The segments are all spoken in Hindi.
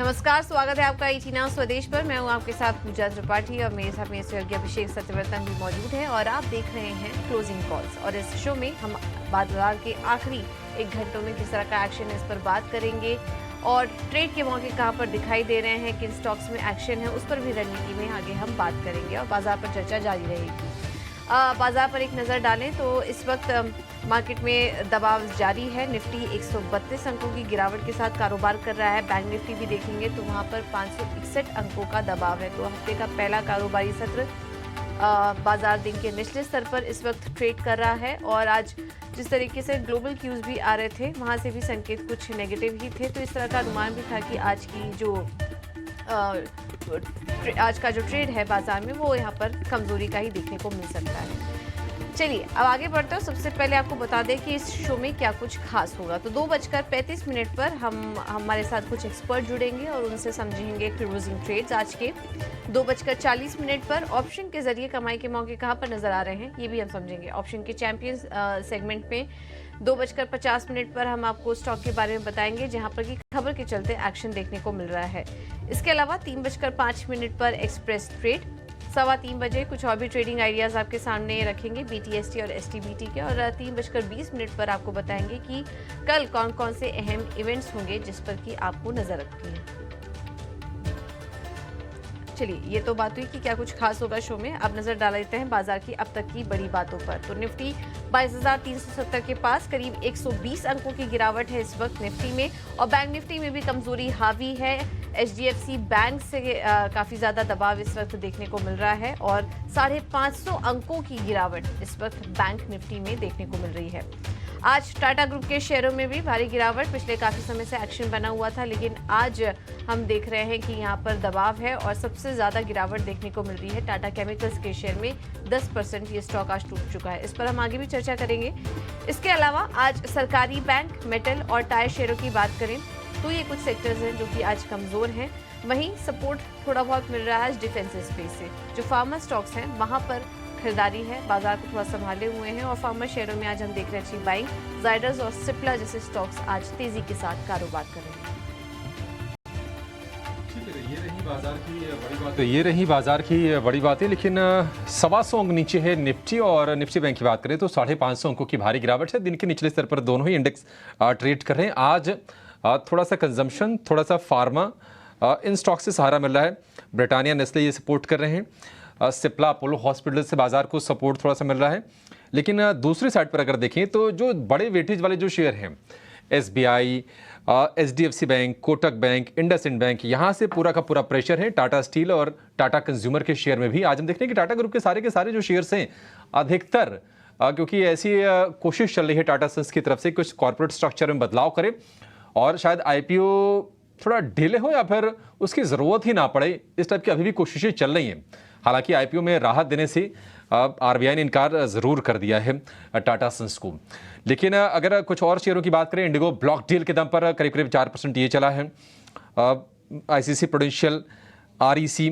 नमस्कार, स्वागत है आपका ईटीना स्वदेश पर। मैं हूं आपके साथ पूजा त्रिपाठी और मेरे साथ मेरे सहयोगी अभिषेक सत्यवर्तन भी मौजूद है और आप देख रहे हैं क्लोजिंग कॉल्स। और इस शो में हम बाजार के आखिरी 1 घंटों में किस तरह का एक्शन है इस पर बात करेंगे और ट्रेड के मौके कहां पर दिखाई दे रहे हैं, किन स्टॉक्स में एक्शन है, उस पर भी रणनीति में आगे हम बात करेंगे और बाजार पर चर्चा जारी रहेगी। बाजार पर एक नज़र डालें तो इस वक्त मार्केट में दबाव जारी है। निफ्टी 132 अंकों की गिरावट के साथ कारोबार कर रहा है। बैंक निफ्टी भी देखेंगे तो वहां पर 561 अंकों का दबाव है। तो हफ्ते का पहला कारोबारी सत्र बाजार दिन के निचले स्तर पर इस वक्त ट्रेड कर रहा है। और आज जिस तरीके से ग्लोबल क्यूज भी आ रहे थे वहां से भी संकेत कुछ नेगेटिव ही थे, तो इस तरह का अनुमान भी था कि आज का जो ट्रेड है बाजार में वो यहाँ पर कमजोरी का ही देखने को मिल सकता है। चलिए अब आगे बढ़ते हैं। सबसे पहले आपको बता दें कि इस शो में क्या कुछ खास होगा। तो 2:35 पर हमारे साथ कुछ एक्सपर्ट जुड़ेंगे और उनसे समझेंगे क्लोजिंग ट्रेड्स आज के। 2:40 पर ऑप्शन के जरिए कमाई के मौके कहां पर नजर आ रहे हैं ये भी हम समझेंगे। ऑप्शन के चैंपियंस सेगमेंट में 2:50 पर हम आपको स्टॉक के बारे में बताएंगे जहां पर की खबर के चलते एक्शन देखने को मिल रहा है। इसके अलावा 3:05 पर एक्सप्रेस ट्रेड, 3:15 कुछ और भी ट्रेडिंग आइडियाज आपके सामने रखेंगे बीटीएसटी और एसटीबीटी के। और 3:20 पर आपको बताएंगे कि कल कौन कौन से अहम इवेंट्स होंगे जिस पर कि आपको नजर रखनी है। चलिए ये तो बात हुई कि क्या कुछ खास होगा शो में। अब नजर डाल लेते हैं बाजार की अब तक की बड़ी बातों पर। तो निफ्टी 22,370 के पास करीब 120 अंकों की गिरावट है इस वक्त निफ्टी में। और बैंक निफ्टी में भी कमजोरी हावी है। एचडीएफसी बैंक से काफी ज्यादा दबाव इस वक्त देखने को मिल रहा है और 550 अंकों की गिरावट इस वक्त बैंक निफ्टी में देखने को मिल रही है। आज टाटा ग्रुप के शेयरों में भी भारी गिरावट, पिछले काफी समय से एक्शन बना हुआ था लेकिन आज हम देख रहे हैं कि यहाँ पर दबाव है और सबसे ज्यादा गिरावट देखने को मिल रही है टाटा केमिकल्स के शेयर में। 10% ये स्टॉक आज टूट चुका है। इस पर हम आगे भी चर्चा करेंगे। इसके अलावा आज सरकारी बैंक, मेटल और टायर शेयरों की बात करें तो ये कुछ सेक्टर्स हैं जो कि आज कमजोर हैं। वहीं सपोर्ट थोड़ा बहुत मिल रहा है आज डिफेंस स्पेस से। जो फार्मा स्टॉक्स हैं वहां पर खरीदारी है, बाजार को थोड़ा संभाले हुए हैं। और फार्मा शेयरों में आज हम देख रहे हैं अच्छी बाइंग। जाइडस और सिप्ला जैसे स्टॉक्स आज तेजी के साथ कारोबार कर रहे हैं। तो ये रही बाजार की बड़ी बातें। लेकिन 125 अंक नीचे है निफ्टी और निफ्टी बैंक की बात करें तो 550 अंकों की भारी गिरावट है। दिन के निचले स्तर पर दोनों ही इंडेक्स ट्रेड कर रहे हैं। आज थोड़ा सा कंजम्पशन, थोड़ा सा फार्मा, इन स्टॉक से सहारा मिल रहा है। ब्रिटानिया, नेस्ले ये सपोर्ट कर रहे हैं। सिप्ला, अपोलो हॉस्पिटल से बाजार को सपोर्ट थोड़ा सा मिल रहा है। लेकिन दूसरी साइड पर अगर देखें तो जो बड़े वेटेज वाले जो शेयर हैं, SBI, HDFC bank, Kotak bank, IndusInd bank, यहाँ से पूरा का पूरा प्रेशर है। टाटा स्टील और टाटा कंज्यूमर के शेयर में भी आज हम देख रहे हैं कि टाटा ग्रुप के सारे जो शेयर्स हैं अधिकतर, क्योंकि ऐसी कोशिश चल रही है टाटा सन्स की तरफ से कुछ कॉर्पोरेट स्ट्रक्चर में बदलाव करे और शायद आईपीओ थोड़ा डिले हो या फिर उसकी ज़रूरत ही ना पड़े, इस टाइप की अभी भी कोशिशें चल रही हैं। हालांकि आईपीओ में राहत देने से आरबीआई ने इनकार ज़रूर कर दिया है टाटा सन्स को। लेकिन अगर कुछ और शेयरों की बात करें, इंडिगो ब्लॉक डील के दम पर करीब करीब 4% ये चला है। आईसीसी प्रूडेंशियल, आरईसी,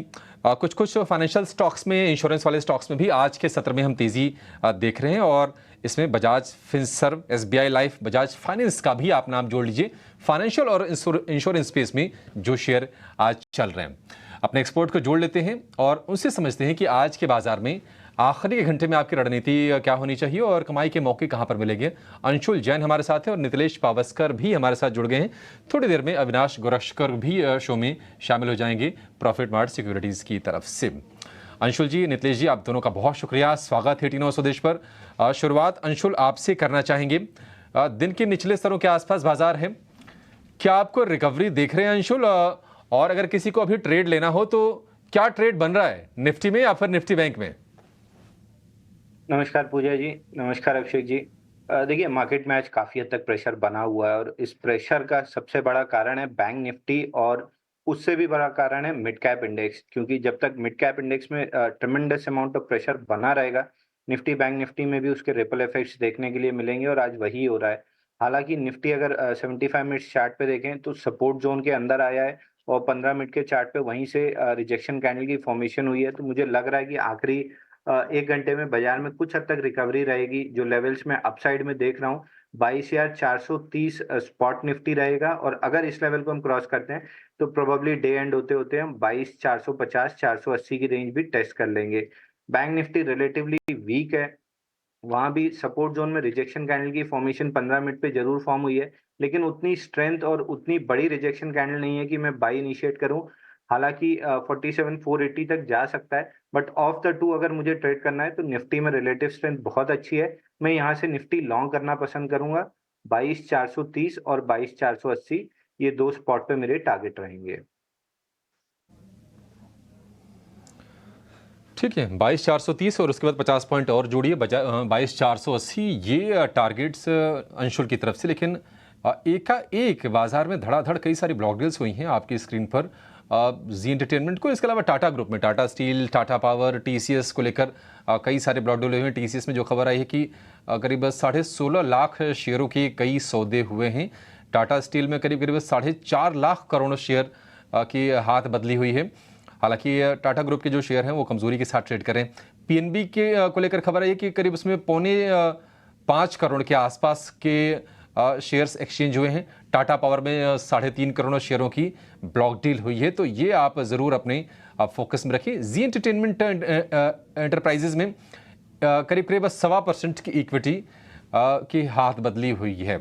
कुछ फाइनेंशियल स्टॉक्स में, इंश्योरेंस वाले स्टॉक्स में भी आज के सत्र में हम तेज़ी देख रहे हैं। और इसमें Bajaj Finserv, SBI life, Bajaj finance का भी आप नाम जोड़ लीजिए। फाइनेंशियल और इंश्योरेंस स्पेस में जो शेयर आज चल रहे हैं। अपने एक्सपर्ट को जोड़ लेते हैं और उनसे समझते हैं कि आज के बाजार में आखिरी 1 घंटे में आपकी रणनीति क्या होनी चाहिए और कमाई के मौके कहां पर मिलेंगे। अंशुल जैन हमारे साथ हैं और नितिलेश पावस्कर भी हमारे साथ जुड़ गए हैं। थोड़ी देर में अविनाश गोरक्षकर भी शो में शामिल हो जाएंगे प्रॉफिट मार्ट सिक्योरिटीज़ की तरफ से। अंशुल जी, नितिलेश जी, आप दोनों का बहुत शुक्रिया, स्वागत है टीनो स्वदेश पर। शुरुआत अंशुल आपसे करना चाहेंगे। दिन के निचले स्तरों के आसपास बाजार है, क्या आपको रिकवरी देख रहे हैं अंशुल? और अगर किसी को अभी ट्रेड लेना हो तो क्या ट्रेड बन रहा है, निफ्टी में या फिर निफ्टी बैंक में? नमस्कार पूजा जी, नमस्कार अभिषेक जी। देखिए, मार्केट में आज काफ़ी हद तक प्रेशर बना हुआ है और इस प्रेशर का सबसे बड़ा कारण है बैंक निफ्टी और उससे भी बड़ा कारण है मिड कैप इंडेक्स, क्योंकि जब तक मिड कैप इंडेक्स में ट्रेमेंडस अमाउंट ऑफ प्रेशर बना रहेगा, निफ्टी बैंक निफ्टी में भी उसके रिपल इफेक्ट्स देखने के लिए मिलेंगे और आज वही हो रहा है। हालांकि निफ्टी अगर 75 मिनट्स चार्ट पे देखें तो सपोर्ट जोन के अंदर आया है और 15 मिनट के चार्ट पे वहीं से रिजेक्शन कैंडल की फॉर्मेशन हुई है। तो मुझे लग रहा है कि आखिरी 1 घंटे में बाजार में कुछ हद तक रिकवरी रहेगी। जो लेवल्स मैं अपसाइड में देख रहा हूँ 22,430 स्पॉट निफ्टी रहेगा और अगर इस लेवल को हम क्रॉस करते हैं तो प्रोबेबली डे एंड होते-होते हम 22,450 480 की रेंज भी टेस्ट कर लेंगे। बैंक निफ्टी रिलेटिवली वीक है, वहाँ भी सपोर्ट ज़ोन में रिजेक्शन कैंडल की फॉर्मेशन 15 मिनट पे ज़रूर फॉर्म हुई है, लेकिन उतनी स्ट्रेंथ और उतनी बड़ी रिजेक्शन कैंडल नहीं है कि मैं बाय इनिशिएट करूँ। हालाँकि 47,480 तक जा सकता है, बट ऑफ द टू अगर मुझे ट्रेड करना है तो निफ्टी में रिलेटिव स्ट्रेंथ बहुत अच्छी है। मैं यहाँ से निफ्टी लॉन्ग करना पसंद करूँगा। 22,430 और 22,480 ये 2 स्पॉट पे मेरे टारगेट रहेंगे। ठीक है, 22,430 और उसके बाद 50 पॉइंट और जोड़िए, 22,480 ये टारगेट्स अंशुल की तरफ से। लेकिन एकाएक बाजार में धड़ाधड़ कई सारी ब्लॉक डील्स हुई हैं आपकी स्क्रीन पर। जी एंटरटेनमेंट को, इसके अलावा टाटा ग्रुप में Tata steel, Tata power, TCS को लेकर कई सारे ब्लॉक डील हुए हैं। टीसीएस में जो खबर आई है कि करीब 16.5 लाख शेयरों के कई सौदे हुए हैं। टाटा स्टील में करीब करीब 4.5 लाख करोड़ शेयर की हाथ बदली हुई है। हालांकि टाटा ग्रुप के जो शेयर हैं वो कमजोरी के साथ ट्रेड कर रहे हैं। पीएनबी के को लेकर खबर आई है कि करीब उसमें 5.25 करोड़ के आसपास के शेयर्स एक्सचेंज हुए हैं। टाटा पावर में 3.5 करोड़ शेयरों की ब्लॉक डील हुई है। तो ये आप ज़रूर अपने फोकस में रखिए। जी एंटरटेनमेंट एंटरप्राइजेज में करीब करीब 1.25% की इक्विटी की हाथ बदली हुई है।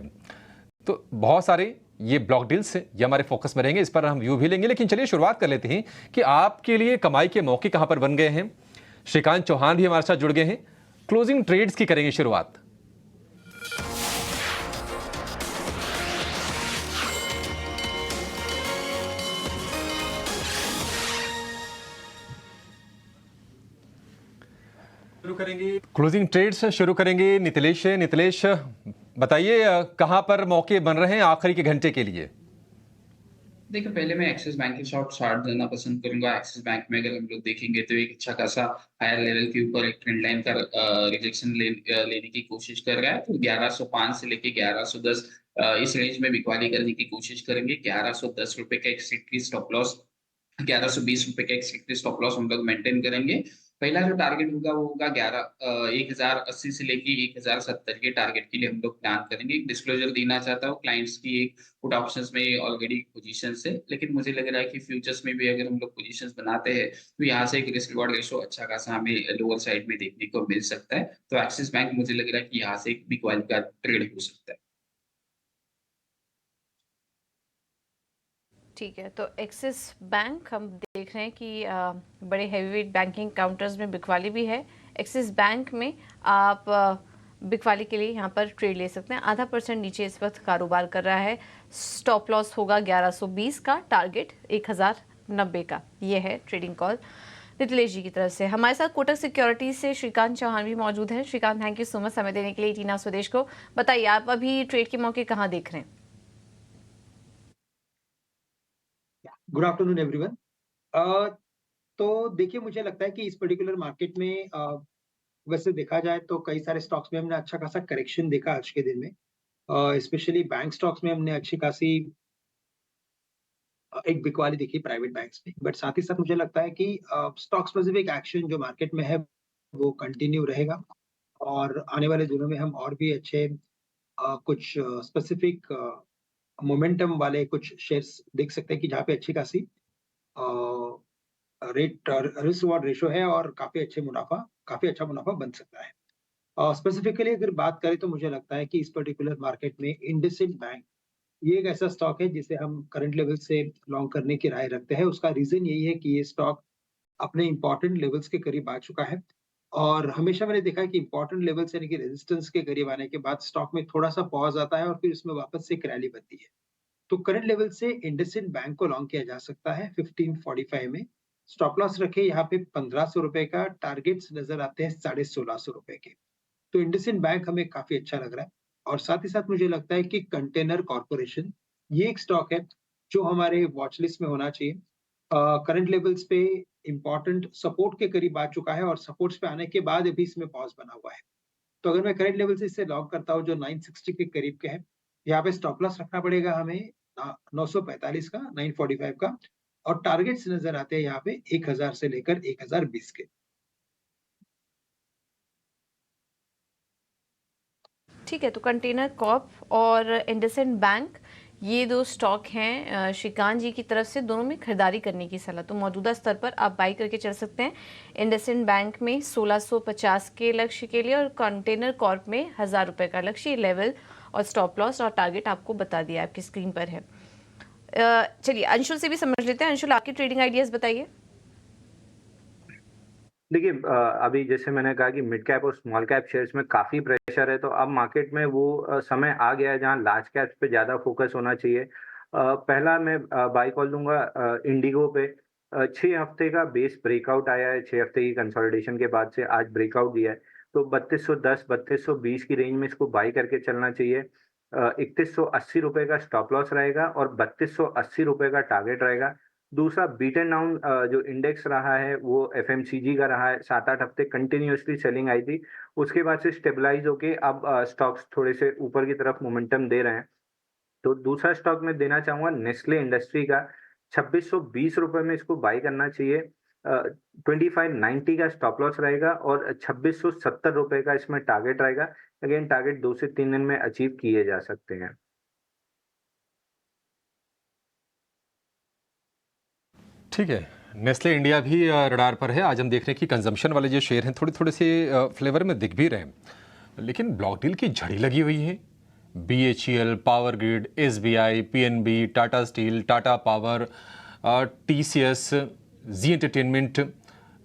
तो बहुत सारे ये ब्लॉक डील्स ये हमारे फोकस में रहेंगे, इस पर हम व्यू भी लेंगे। लेकिन चलिए शुरुआत कर लेते हैं कि आपके लिए कमाई के मौके कहां पर बन गए हैं। श्रीकांत चौहान भी हमारे साथ जुड़ गए हैं। क्लोजिंग ट्रेड्स की करेंगे शुरुआत। शुरू करेंगे क्लोजिंग ट्रेड्स शुरू करेंगे नीतिलेश से। नीतिलेश बताइए कहां पर मौके बन रहे हैं आखिरी के घंटे के लिए। देखिए, पहले मैं एक्सिस बैंक के शॉर्ट देना पसंद करूंगा। एक्सिस बैंक में अगर हम लोग देखेंगे तो एक अच्छा खासा हायर लेवल के ऊपर एक ट्रेंड लाइन का रिजेक्शन लेने की कोशिश कर रहा है। तो 1105 से लेके 1110 इस रेंज में बिकवाली करने की कोशिश करेंगे। 1110 रुपए का एक स्ट्रिक्टली स्टॉप लॉस, 1120 रुपए का एक स्ट्रिक्टली स्टॉप लॉस हम लोग मेंटेन करेंगे। पहला जो टारगेट होगा वो होगा 1080 से लेके 1070 के टारगेट के लिए हम लोग प्लान करेंगे। एक डिस्क्लोजर देना चाहता हूँ, क्लाइंट्स की एक पुट ऑप्शंस में ऑलरेडी पोजीशंस है, लेकिन मुझे लग रहा है कि फ्यूचर्स में भी अगर हम लोग पोजीशंस बनाते हैं तो यहाँ से एक रिस्क रिवॉर्ड रेशो अच्छा खासा हमें लोअर साइड में देखने को मिल सकता है। तो एक्सिस बैंक मुझे लग रहा है कि यहाँ से एक बिग वैल्यू का ट्रेड हो सकता है। ठीक है, तो एक्सिस बैंक हम देख रहे हैं कि बड़े हैवीवेट बैंकिंग काउंटर्स में बिकवाली भी है। एक्सिस बैंक में आप बिकवाली के लिए यहाँ पर ट्रेड ले सकते हैं। 0.5% नीचे इस वक्त कारोबार कर रहा है। स्टॉप लॉस होगा 1120 का, टारगेट 1090 का। ये है ट्रेडिंग कॉल नीतिलेश जी की तरफ से। हमारे साथ कोटक सिक्योरिटीज से श्रीकांत चौहान भी मौजूद हैं। Shrikant, thank you so much समय देने के लिए टीना स्वदेश को। बताइए, आप अभी ट्रेड के मौके कहाँ देख रहे हैं? Good afternoon everyone. तो देखिए, मुझे लगता है कि इस पर्टिकुलर मार्केट में वैसे देखा जाए तो कई सारे स्टॉक्स में हमने अच्छा खासा करेक्शन देखा आज के दिन में। स्पेशली बैंक स्टॉक्स में हमने अच्छी खासी एक बिकवाली देखी प्राइवेट बैंक्स में। बट साथ ही साथ मुझे लगता है कि स्टॉक स्पेसिफिक एक्शन जो मार्केट में है वो कंटिन्यू रहेगा और आने वाले दिनों में हम और भी अच्छे कुछ स्पेसिफिक मोमेंटम वाले कुछ शेयर्स देख सकते हैं कि जहाँ पे अच्छी खासी रेट रिस्क रिवॉर्ड रेशो है और काफी अच्छा मुनाफा बन सकता है। स्पेसिफिकली अगर बात करें तो मुझे लगता है कि इस पर्टिकुलर मार्केट में इंडसइंड बैंक ये एक ऐसा स्टॉक है जिसे हम करंट लेवल से लॉन्ग करने की राय रखते हैं। उसका रीजन यही है कि ये स्टॉक अपने इंपॉर्टेंट लेवल्स के करीब आ चुका है और हमेशा मैंने देखा है कि इंपॉर्टेंट लेवल्स यानी कि रेजिस्टेंस के करीब आने के बाद स्टॉक में थोड़ा सा पॉज आता है और फिर उसमें वापस से एक रैली बनती है। तो करंट लेवल से इंडसइंड बैंक को लॉन्ग किया जा सकता है 1545 में। स्टॉप लॉस रखे यहाँ पे 1500 रुपए का, टारगेट्स नजर आते हैं 1650 रुपए के। तो इंडसइंड बैंक हमें काफी अच्छा लग रहा है और साथ ही साथ मुझे लगता है कि कंटेनर कॉर्पोरेशन ये एक स्टॉक है जो हमारे वॉच लिस्ट में होना चाहिए। करंट लेवल्स पे इंपॉर्टेंट सपोर्ट के करीब आ चुका है और सपोर्ट्स पे आने के बाद अभी इसमें पॉज बना हुआ है। तो अगर मैं करंट लेवल से इसे लॉन्ग करता हूँ जो 960 के करीब के है, यहाँ पे स्टॉप लॉस रखना पड़ेगा हमें 945 का, 945 का और टारगेट्स नजर आते हैं यहाँ पे 1000 से लेकर 1020 के। ठीक है, तो कंटेनर कॉर्प और इंडसइंड बैंक ये दो स्टॉक हैं श्रीकांत जी की तरफ से, दोनों में खरीदारी करने की सलाह। तो मौजूदा स्तर पर आप बाई करके चल सकते हैं इंडसइंड बैंक में 1650 के लक्ष्य के लिए, और कंटेनर कॉर्प में 1000 रुपये का लक्ष्य। लेवल और स्टॉप लॉस और टारगेट आपको बता दिया, आपकी स्क्रीन पर है। चलिए अंशुल से भी समझ लेते हैं। अंशुल, आपके ट्रेडिंग आइडियाज बताइए। देखिए अभी जैसे मैंने कहा कि मिड कैप और स्मॉल कैप शेयर्स में काफ़ी प्रेशर है, तो अब मार्केट में वो समय आ गया है जहाँ लार्ज कैप्स पे ज़्यादा फोकस होना चाहिए। पहला मैं बाय कॉल दूंगा इंडिगो पे। 6 हफ्ते का बेस ब्रेकआउट आया है, 6 हफ्ते की कंसोलिडेशन के बाद से आज ब्रेकआउट दिया है, तो 3210 3220 की रेंज में इसको बाई करके चलना चाहिए। 3180 रुपये का स्टॉप लॉस रहेगा और 3280 रुपये का टारगेट रहेगा। दूसरा बीटन डाउन जो इंडेक्स रहा है वो एफएमसीजी का रहा है, 7-8 हफ्ते कंटिन्यूअसली सेलिंग आई थी, उसके बाद से स्टेबलाइज होके अब स्टॉक्स थोड़े से ऊपर की तरफ मोमेंटम दे रहे हैं। तो दूसरा स्टॉक मैं देना चाहूंगा नेस्ले इंडस्ट्री का। 2620 रुपये में इसको बाई करना चाहिए। 2590 का स्टॉप लॉस रहेगा और 2670 रुपये का इसमें टारगेट रहेगा। अगेन टारगेट 2 से 3 दिन में अचीव किए जा सकते हैं। ठीक है, नेस्ले इंडिया भी रडार पर है। आज हम देख रहे हैं कि कंजम्पशन वाले जो शेयर हैं थोड़े थोड़े से फ्लेवर में दिख भी रहे हैं, लेकिन ब्लॉक डील की झड़ी लगी हुई है। BHEL, power grid, SBI, PNB, Tata steel, Tata power, TCS, Zee entertainment,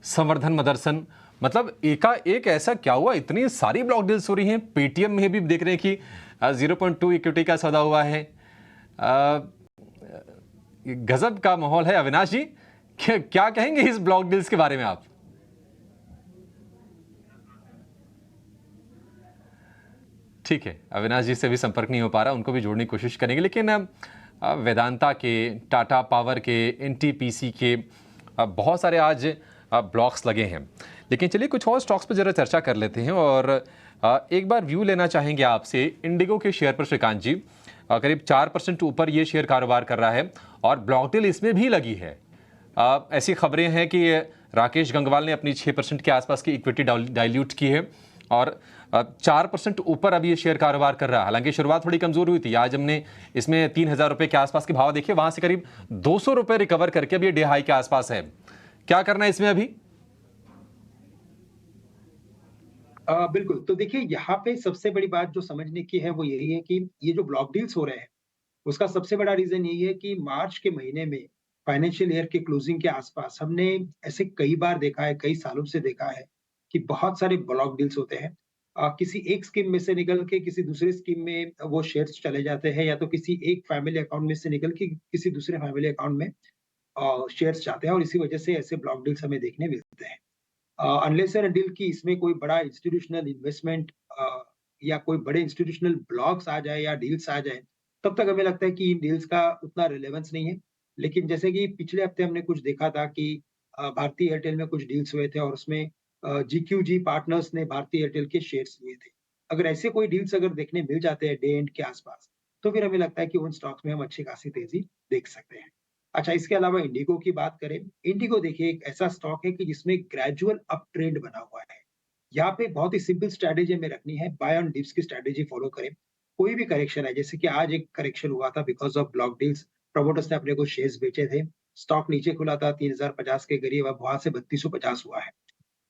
Samvardhana Motherson, मतलब एकाएक ऐसा क्या हुआ, इतनी सारी ब्लॉक डील्स हो रही हैं। पेटीएम में भी देख रहे हैं कि 0.2 इक्विटी का सौदा हुआ है। गजब का माहौल है। अविनाश जी, क्या कहेंगे इस ब्लॉक डील्स के बारे में आप? ठीक है, अविनाश जी से भी संपर्क नहीं हो पा रहा, उनको भी जोड़ने की कोशिश करेंगे। लेकिन वेदांता के, टाटा पावर के, एनटीपीसी के बहुत सारे आज ब्लॉक्स लगे हैं। लेकिन चलिए कुछ और स्टॉक्स पर जरा चर्चा कर लेते हैं और एक बार व्यू लेना चाहेंगे आपसे इंडिगो के शेयर पर। श्रीकांत जी, करीब 4% ऊपर ये शेयर कारोबार कर रहा है और ब्लॉक डील इसमें भी लगी है। ऐसी खबरें हैं कि राकेश गंगवाल ने अपनी 6% के आसपास की इक्विटी डाइल्यूट की है और 4% ऊपर अब ये शेयर कारोबार कर रहा है। हालांकि शुरुआत थोड़ी कमजोर हुई थी, आज हमने इसमें 3000 रुपये के आसपास के भाव देखे, वहां से करीब 200 रुपये रिकवर करके अब ये डे हाई के आसपास है। क्या करना है इसमें अभी? बिल्कुल, तो देखिए यहाँ पे सबसे बड़ी बात जो समझने की है वो यही है कि ये जो ब्लॉक डील्स हो रहे हैं, उसका सबसे बड़ा रीज़न यही है कि मार्च के महीने में फाइनेंशियल ईयर के क्लोजिंग के आसपास हमने ऐसे कई बार देखा है, कई सालों से देखा है कि बहुत सारे ब्लॉक डील्स होते हैं। किसी एक स्कीम में से निकल के किसी दूसरी स्कीम में वो शेयर्स चले जाते हैं, या तो किसी एक फैमिली अकाउंट में से निकल के किसी दूसरे फैमिली अकाउंट में शेयर्स जाते हैं, और इसी वजह से ऐसे ब्लॉक डील्स हमें देखने मिलते हैं। अनलेस एंड अनटिल कि इसमें कोई बड़ा इंस्टीट्यूशनल इन्वेस्टमेंट या कोई बड़े इंस्टीट्यूशनल ब्लॉक्स आ जाए या डील्स आ जाए, तब तक हमें लगता है कि इन डील्स का उतना रिलेवेंस नहीं है। लेकिन जैसे कि पिछले हफ्ते हमने कुछ देखा था कि भारती एयरटेल में कुछ डील्स हुए थे और उसमें जीक्यूजी पार्टनर्स ने भारती एयरटेल के शेयर्स लिए थे। अगर ऐसे कोई डील्स अगर देखने मिल जाते हैं डे एंड के आसपास, तो फिर हमें लगता है कि उन स्टॉक्स में हम अच्छी खासी तेजी देख सकते हैं। अच्छा, इसके अलावा इंडिगो की बात करें, इंडिगो देखिए एक ऐसा स्टॉक है कि जिसमें ग्रेजुअल अप ट्रेंड बना हुआ है। यहाँ पे बहुत ही सिंपल स्ट्रैटेजी हमें रखनी है, बाय ऑन डिप्स की स्ट्रैटेजी फॉलो करें। कोई भी करेक्शन है, जैसे कि आज एक करेक्शन हुआ था because of block deals, promoters ने अपने कुछ शेयर्स बेचे थे। स्टॉक नीचे खुला था 3050 के करीब, अब वहाँ से 3250 हुआ है।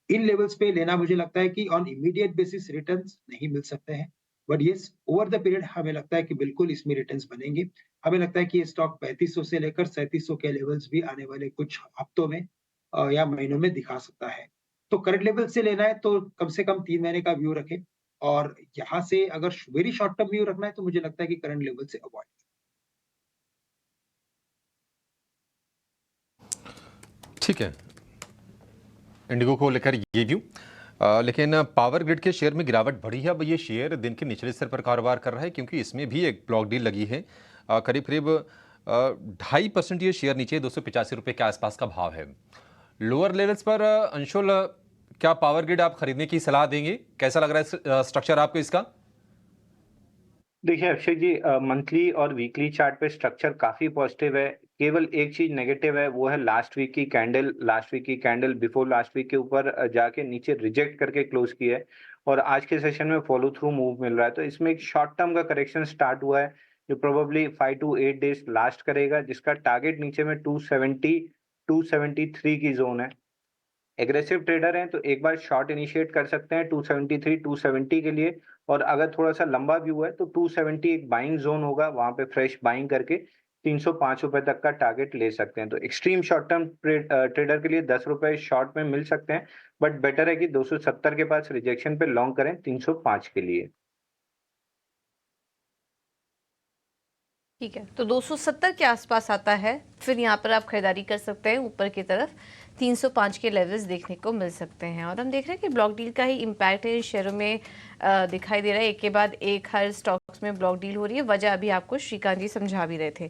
इन लेवल्स पे लेना मुझे लगता है कि ऑन इमीडिएट बेसिस रिटर्न्स नहीं मिल सकते हैं, but yes over the period हमें लगता है कि बिल्कुल इसमें रिटर्न्स बनेंगे। हमें लगता है कि ये स्टॉक 3500 से लेकर 3700 के लेवल्स भी आने वाले कुछ हफ्तों में या महीनों में दिखा सकता है। तो करंट लेवल से लेना है तो कम से कम 3 महीने का व्यू रखें, और यहाँ से अगर वेरी शॉर्ट टर्म व्यू रखना है तो मुझे लगता है कि करंट लेवल से अवॉइड। ठीक है, इंडिगो को लेकर ये व्यू। लेकिन पावर ग्रिड के शेयर में गिरावट बढ़ी है। अब ये शेयर दिन के निचले स्तर पर कारोबार कर रहा है क्योंकि इसमें भी एक ब्लॉक डील लगी है। करीब करीब 2.5% ये शेयर नीचे 285 रुपये के आसपास का भाव है। लोअर लेवल्स पर अंशुल, क्या पावर ग्रिड आप खरीदने की सलाह देंगे? कैसा लग रहा है स्ट्रक्चर आपको इसका? देखिए अक्षय जी, मंथली और वीकली चार्ट पे स्ट्रक्चर काफी पॉजिटिव है। केवल एक चीज नेगेटिव है, वो है लास्ट वीक की कैंडल बिफोर लास्ट वीक के ऊपर जाके नीचे रिजेक्ट करके क्लोज की है। और आज के सेशन में फॉलो थ्रू मूव मिल रहा है। तो इसमें एक शॉर्ट टर्म का करेक्शन स्टार्ट हुआ है, जो प्रोबेबली 5 टू 8 डेज़ लास्ट करेगा, जिसका टारगेट नीचे में 270, 273 की ज़ोन है। एग्रेसिव ट्रेडर हैं तो एक बार शॉर्ट इनिशिएट कर सकते हैं 273, 270 के लिए, और अगर थोड़ा-सा लंबा व्यू है तो 270 एक बाइंग ज़ोन होगा, वहाँ पे फ्रेश बाइंग करके ₹305 तक का टारगेट ले सकते हैं। तो एक्सट्रीम शॉर्ट टर्म ट्रेडर के लिए ₹10 शॉर्ट में मिल सकते हैं, बट बेटर है कि 270 के पास रिजेक्शन पे लॉन्ग करें 305 के लिए। ठीक है, तो 270 के आसपास आता है, फिर यहाँ पर आप खरीदारी कर सकते हैं। ऊपर की तरफ 305 के लेवल्स देखने को मिल सकते हैं। और हम देख रहे हैं कि ब्लॉक डील का ही इम्पैक्ट है इन शेयरों में दिखाई दे रहा है। एक के बाद एक हर स्टॉक्स में ब्लॉक डील हो रही है। वजह अभी आपको श्रीकांत जी समझा भी रहे थे।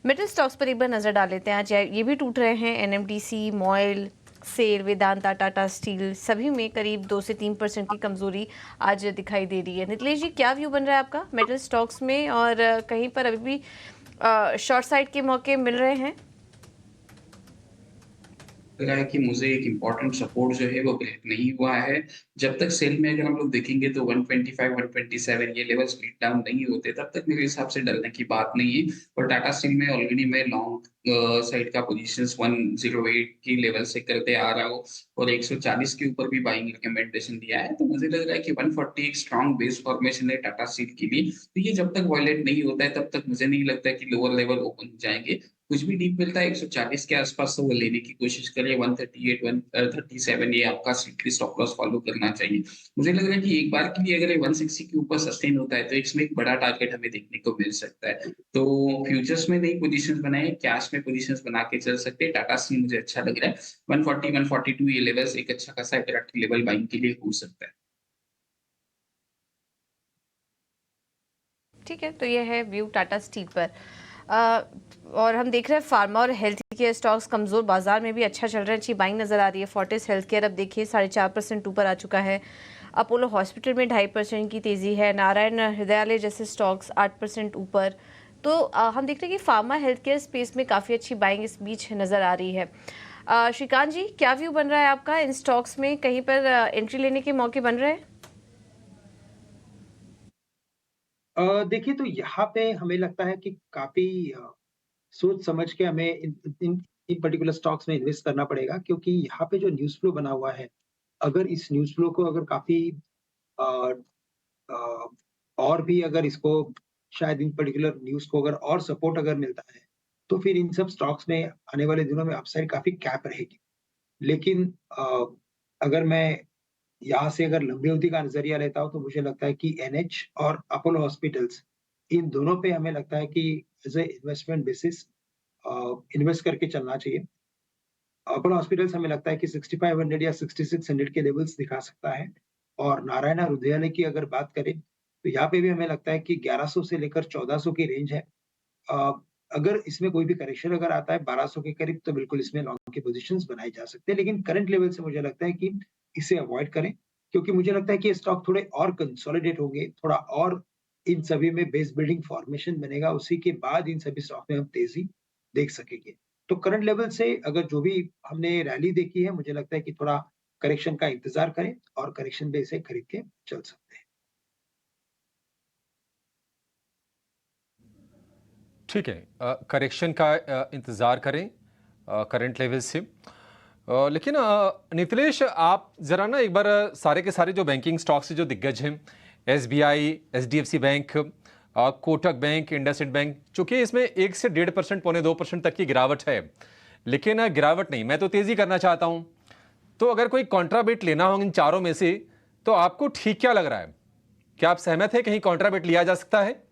मेटल स्टॉक्स पर एक बार नज़र डाल लेते हैं। आज ये भी टूट रहे हैं। एनएमडीसी, मॉयल, सेल, वेदांता, टाटा स्टील, सभी में करीब 2 से 3% की कमजोरी आज दिखाई दे रही है। नितलेश जी, क्या व्यू बन रहा है आपका मेटल स्टॉक्स में, और कहीं पर अभी भी शॉर्ट साइड के मौके मिल रहे हैं? लग रहा है कि मुझे एक इम्पोर्टेंट सपोर्ट जो है वो ब्रेक नहीं हुआ है। जब तक सेल में अगर हम लोग देखेंगे तो 125, 127 ये लेवल्स ब्रेक डाउन नहीं होते, तब तक मेरे हिसाब से डरने की बात नहीं है। और टाटा स्टील में ऑलरेडी मैं लॉन्ग साइड का पोजीशंस 108 की लेवल से करते आ रहा हूँ और 140 के ऊपर भी बाइंग रिकमेंडेशन दिया है। तो मुझे लग रहा है कि 140 एक स्ट्रॉन्ग बेस फॉर्मेशन है टाटा स्टील के लिए। तो ये जब तक वायलेट नहीं होता है तब तक मुझे नहीं लगता है कि लोअर लेवल ओपन हो जाएँगे। कुछ भी डीप मिलता है 140 के आसपास तो वो लेने की कोशिश करिए। 138, 137 ये आपका स्ट्रिक्टली स्टॉप लॉस फॉलो करना चाहिए। मुझे लग रहा है कि एक बार के लिए अगर ये 160 के ऊपर सस्टेन होता है तो इसमें एक बड़ा टारगेट हमें देखने को मिल सकता है। तो फ्यूचर्स में नई पोजीशंस बनाएं, कैश में पोजीशंस बना के चल सकते हैं। टाटा स्टील मुझे अच्छा लग रहा है। 140, 142 ये लेवल्स एक अच्छा खासा अट्रैक्टिव लेवल बाइंग के लिए हो सकता है। ठीक है, तो ये है व्यू टाटा स्टील पर। और हम देख रहे हैं फार्मा और हेल्थ केयर स्टॉक्स कमज़ोर, बाजार में भी अच्छा चल रहा है, अच्छी बाइंग नज़र आ रही है। फोर्टिस हेल्थ केयर अब देखिए 4.5% ऊपर आ चुका है। अपोलो हॉस्पिटल में 2.5% की तेज़ी है। नारायण हृदयालय जैसे स्टॉक्स 8% ऊपर। तो हम देख रहे हैं कि फार्मा हेल्थ केयर स्पेस में काफ़ी अच्छी बाइंग इस बीच नज़र आ रही है। श्रीकांत जी, क्या व्यू बन रहा है आपका इन स्टॉक्स में? कहीं पर एंट्री लेने के मौके बन रहे हैं? देखिए, तो यहाँ पे हमें लगता है कि काफ़ी सोच समझ के हमें इन पर्टिकुलर स्टॉक्स में इन्वेस्ट करना पड़ेगा, क्योंकि यहाँ पे जो न्यूज़ फ्लो बना हुआ है, अगर इस न्यूज़ फ्लो को अगर काफ़ी अ अ, और भी अगर इसको शायद इन पर्टिकुलर न्यूज़ को अगर और सपोर्ट अगर मिलता है, तो फिर इन सब स्टॉक्स में आने वाले दिनों में अपसाइड काफ़ी कैप रहेगी। लेकिन अगर मैं यहाँ से अगर लंबी अवधि का नज़रिया लेता हूँ, तो मुझे लगता है कि एनएच और अपोलो हॉस्पिटल्स, इन दोनों पे हमें लगता है कि as a investment basis invest करके चलना चाहिए। अपोलो हॉस्पिटल्स हमें लगता है कि 6500 या 6600 के लेवल्स दिखा सकता है, और नारायण हृदयालय की अगर बात करें, तो यहाँ पे भी हमें लगता है कि 1100 से लेकर 1400 की रेंज है। अ, अगर इसमें कोई भी करेक्शन अगर आता है 1200 के करीब, तो बिल्कुल इसमें लॉन्ग की पोज़ीशंस बनाई जा सकती है। लेकिन करंट लेवल से मुझे लगता है कि इसे अवॉइड करें, क्योंकि मुझे लगता है कि ये स्टॉक थोड़े और कंसोलिडेट होंगे, थोड़ा और इन सभी में बेस बिल्डिंग फॉर्मेशन बनेगा, उसी के बाद इन सभी स्टॉक में हम तेज़ी देख सकेंगे। तो करंट लेवल से अगर जो भी हमने रैली देखी है, मुझे लगता है कि थोड़ा करेक्शन का इंतज़ार करें और करेक्शन में इसे खरीद के चल सकते हैं। ठीक है, करेक्शन का इंतज़ार करें करंट लेवल से। लेकिन नितिलेश, आप ज़रा ना एक बार सारे के सारे जो बैंकिंग स्टॉक्स जो दिग्गज हैं, SBI, HDFC bank, Kotak bank, IndusInd bank, चूंकि इसमें 1 से 1.5%, पौने 2% तक की गिरावट है, लेकिन गिरावट नहीं, मैं तो तेज़ी करना चाहता हूँ। तो अगर कोई कॉन्ट्राबेट लेना हो इन चारों में से, तो आपको ठीक क्या लग रहा है? क्या आप सहमत हैं कहीं कॉन्ट्राबेट लिया जा सकता है?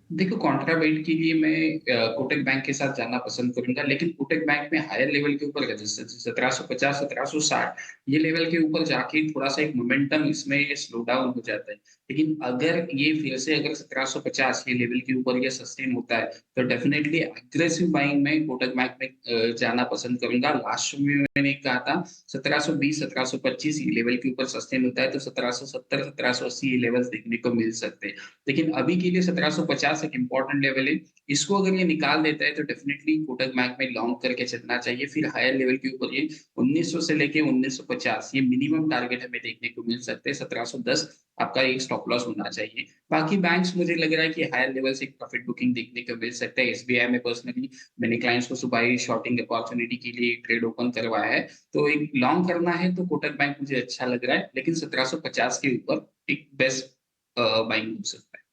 देखो, कॉन्ट्राबैंड के लिए मैं कोटक बैंक के साथ जाना पसंद करूंगा, लेकिन कोटक बैंक में हायर लेवल के ऊपर 1750, 1760 ये लेवल के ऊपर जाके थोड़ा सा एक मोमेंटम इसमें स्लो डाउन हो जाता है। लेकिन अगर ये फिर से अगर 1750 ये लेवल के ऊपर ये सस्टेन होता है, तो डेफिनेटली एग्रेसिव बाइंग में कोटक बैंक में जाना पसंद करूंगा। लास्ट में मैंने कहा था 1720, 1725 ये लेवल के ऊपर सस्टेन होता है, तो 1770, 1780 ये लेवल्स देखने को मिल सकते हैं। लेकिन अभी के लिए 1750 आसपास एक इंपॉर्टेंट लेवल है। इसको अगर ये निकाल देता है तो डेफिनिटली कोटक बैंक में लॉन्ग करके चलना चाहिए। फिर हायर लेवल के ऊपर ये 1900 से लेके 1950 ये मिनिमम टारगेट हमें देखने को मिल सकते हैं। 1710 आपका एक स्टॉप लॉस होना चाहिए। बाकी बैंक्स मुझे लग रहा है कि हायर लेवल से एक प्रॉफिट बुकिंग देखने को मिल सकता है। एसबीआई में पर्सनली मैंने क्लाइंट्स को सुबह ही शॉर्टिंग अपॉर्चुनिटी के लिए ट्रेड ओपन करवाया है। तो एक लॉन्ग करना है तो कोटक बैंक मुझे अच्छा लग रहा है, लेकिन 1750 के ऊपर एक बेस्ट बाइंग हो सकता है।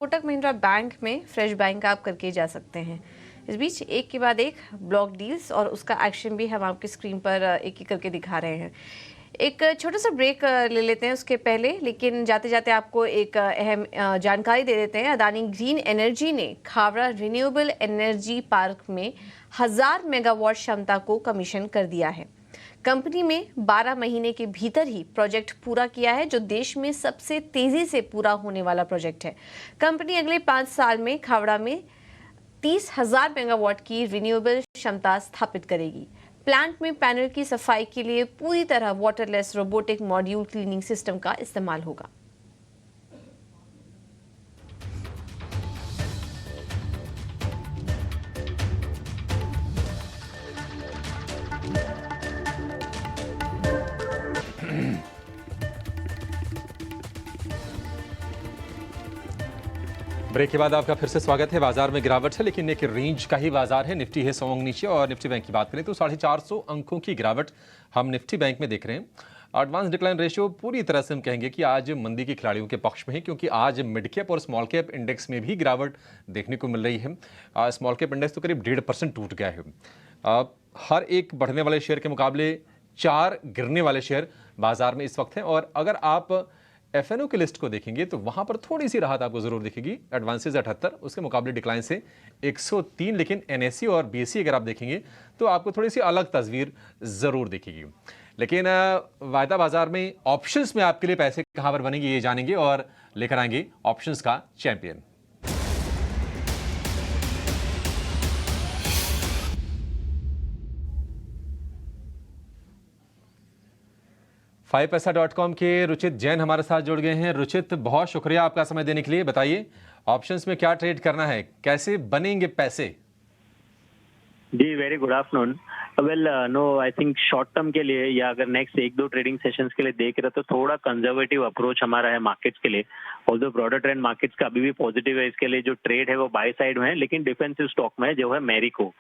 कोटक महिंद्रा बैंक में फ्रेश बाइंग आप करके जा सकते हैं। इस बीच एक के बाद एक ब्लॉक डील्स और उसका एक्शन भी हम आपकी स्क्रीन पर एक एक करके दिखा रहे हैं। एक छोटा सा ब्रेक ले लेते हैं उसके पहले, लेकिन जाते जाते आपको एक अहम जानकारी दे देते हैं। अदानी ग्रीन एनर्जी ने खावड़ा रिन्यूएबल एनर्जी पार्क में 1000 मेगावाट क्षमता को कमीशन कर दिया है। कंपनी में 12 महीने के भीतर ही प्रोजेक्ट पूरा किया है, जो देश में सबसे तेजी से पूरा होने वाला प्रोजेक्ट है। कंपनी अगले 5 साल में खावड़ा में 30,000 मेगावाट की रिन्यूएबल क्षमता स्थापित करेगी। प्लांट में पैनल की सफाई के लिए पूरी तरह waterless robotic module cleaning system का इस्तेमाल होगा। ब्रेक के बाद आपका फिर से स्वागत है। बाजार में गिरावट है, लेकिन एक रेंज का ही बाजार है। निफ्टी है 100 अंक नीचे और निफ्टी बैंक की बात करें तो 450 अंकों की गिरावट हम निफ्टी बैंक में देख रहे हैं। एडवांस डिक्लाइन रेशियो पूरी तरह से हम कहेंगे कि आज मंदी के खिलाड़ियों के पक्ष में है, क्योंकि आज मिड कैप और स्मॉल कैप इंडेक्स में भी गिरावट देखने को मिल रही है। स्मॉल कैप इंडेक्स तो करीब 1.5% टूट गया है। हर एक बढ़ने वाले शेयर के मुकाबले 4 गिरने वाले शेयर बाजार में इस वक्त हैं। और अगर आप एफएनओ की लिस्ट को देखेंगे तो वहां पर थोड़ी सी राहत आपको जरूर दिखेगी। एडवांसेस 78, उसके मुकाबले डिक्लाइन से 103। लेकिन एनएससी और बीएससी अगर आप देखेंगे तो आपको थोड़ी सी अलग तस्वीर जरूर दिखेगी। लेकिन वायदा बाजार में ऑप्शंस में आपके लिए पैसे कहां पर बनेंगे ये जानेंगे और लेकर आएंगे ऑप्शंस का चैंपियन। FivePaisa.com के रुचित जैन हमारे साथ जुड़ गए हैं। रुचित, बहुत शुक्रिया आपका समय देने के लिए। बताइए ऑप्शंस में क्या ट्रेड करना है, कैसे बनेंगे पैसे? जी, very good afternoon. Well no, I think short term के लिए या अगर नेक्स्ट 1-2 ट्रेडिंग सेशंस के लिए देख रहे तो थोड़ा कंजर्वेटिव अप्रोच हमारा है मार्केट्स के लिए। ऑल्दो ब्रॉडर ट्रेंड मार्केट्स का अभी भी पॉजिटिव है, इसके लिए जो ट्रेड है वो बाय साइड में है, लेकिन डिफेंसिव स्टॉक में है जो है मैरिको।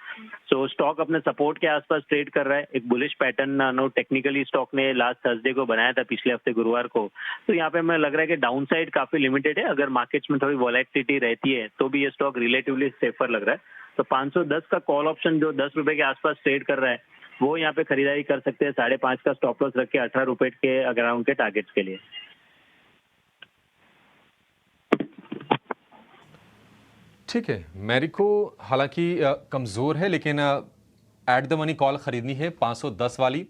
सो स्टॉक अपने सपोर्ट के आसपास ट्रेड कर रहा है। एक bullish pattern no technically stock ने लास्ट थर्सडे को बनाया था, पिछले हफ्ते गुरुवार को। तो यहाँ पे हमें लग रहा है कि डाउन साइड काफी लिमिटेड है। अगर मार्केट्स में थोड़ी वॉलेटिलिटी रहती है तो भी ये स्टॉक रिलेटिवली सेफर लग रहा है। तो 510 का कॉल ऑप्शन जो 10 रुपए के आसपास ट्रेड कर रहा है वो यहाँ पे खरीदारी कर सकते हैं। 5.5 का स्टॉप लॉस रख के 18 रुपए के अराउंड के टारगेट्स के लिए। ठीक है, मैरिको हालांकि कमजोर है, लेकिन एट द मनी कॉल खरीदनी है 510 वाली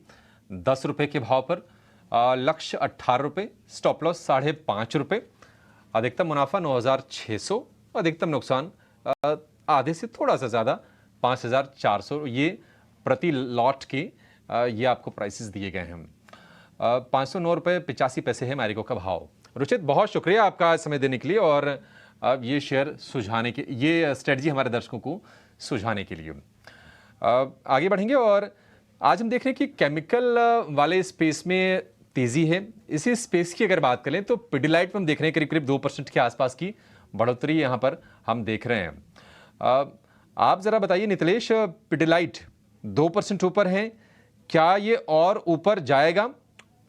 10 रुपए के भाव पर। लक्ष्य 18 रुपए, स्टॉप लॉस 5.5 रुपए, अधिकतम मुनाफा 9,600, अधिकतम नुकसान आधे से थोड़ा सा ज़्यादा 5,400 ये प्रति लॉट के ये आपको प्राइसेस दिए गए हैं। 509 रुपये 85 पैसे है मैरिको का भाव। रुचित, बहुत शुक्रिया आपका समय देने के लिए और ये शेयर सुझाने के, ये स्ट्रेटजी हमारे दर्शकों को सुझाने के लिए। आगे बढ़ेंगे और आज हम देख रहे हैं कि केमिकल वाले स्पेस में तेज़ी है। इसी स्पेस की अगर बात करें तो पिडिलाइट में हम देख रहे हैं करीब करीब 2% के आसपास की बढ़ोतरी यहाँ पर हम देख रहे हैं। आप ज़रा बताइए नितलेश, पिडिलाइट 2% ऊपर है, क्या ये और ऊपर जाएगा?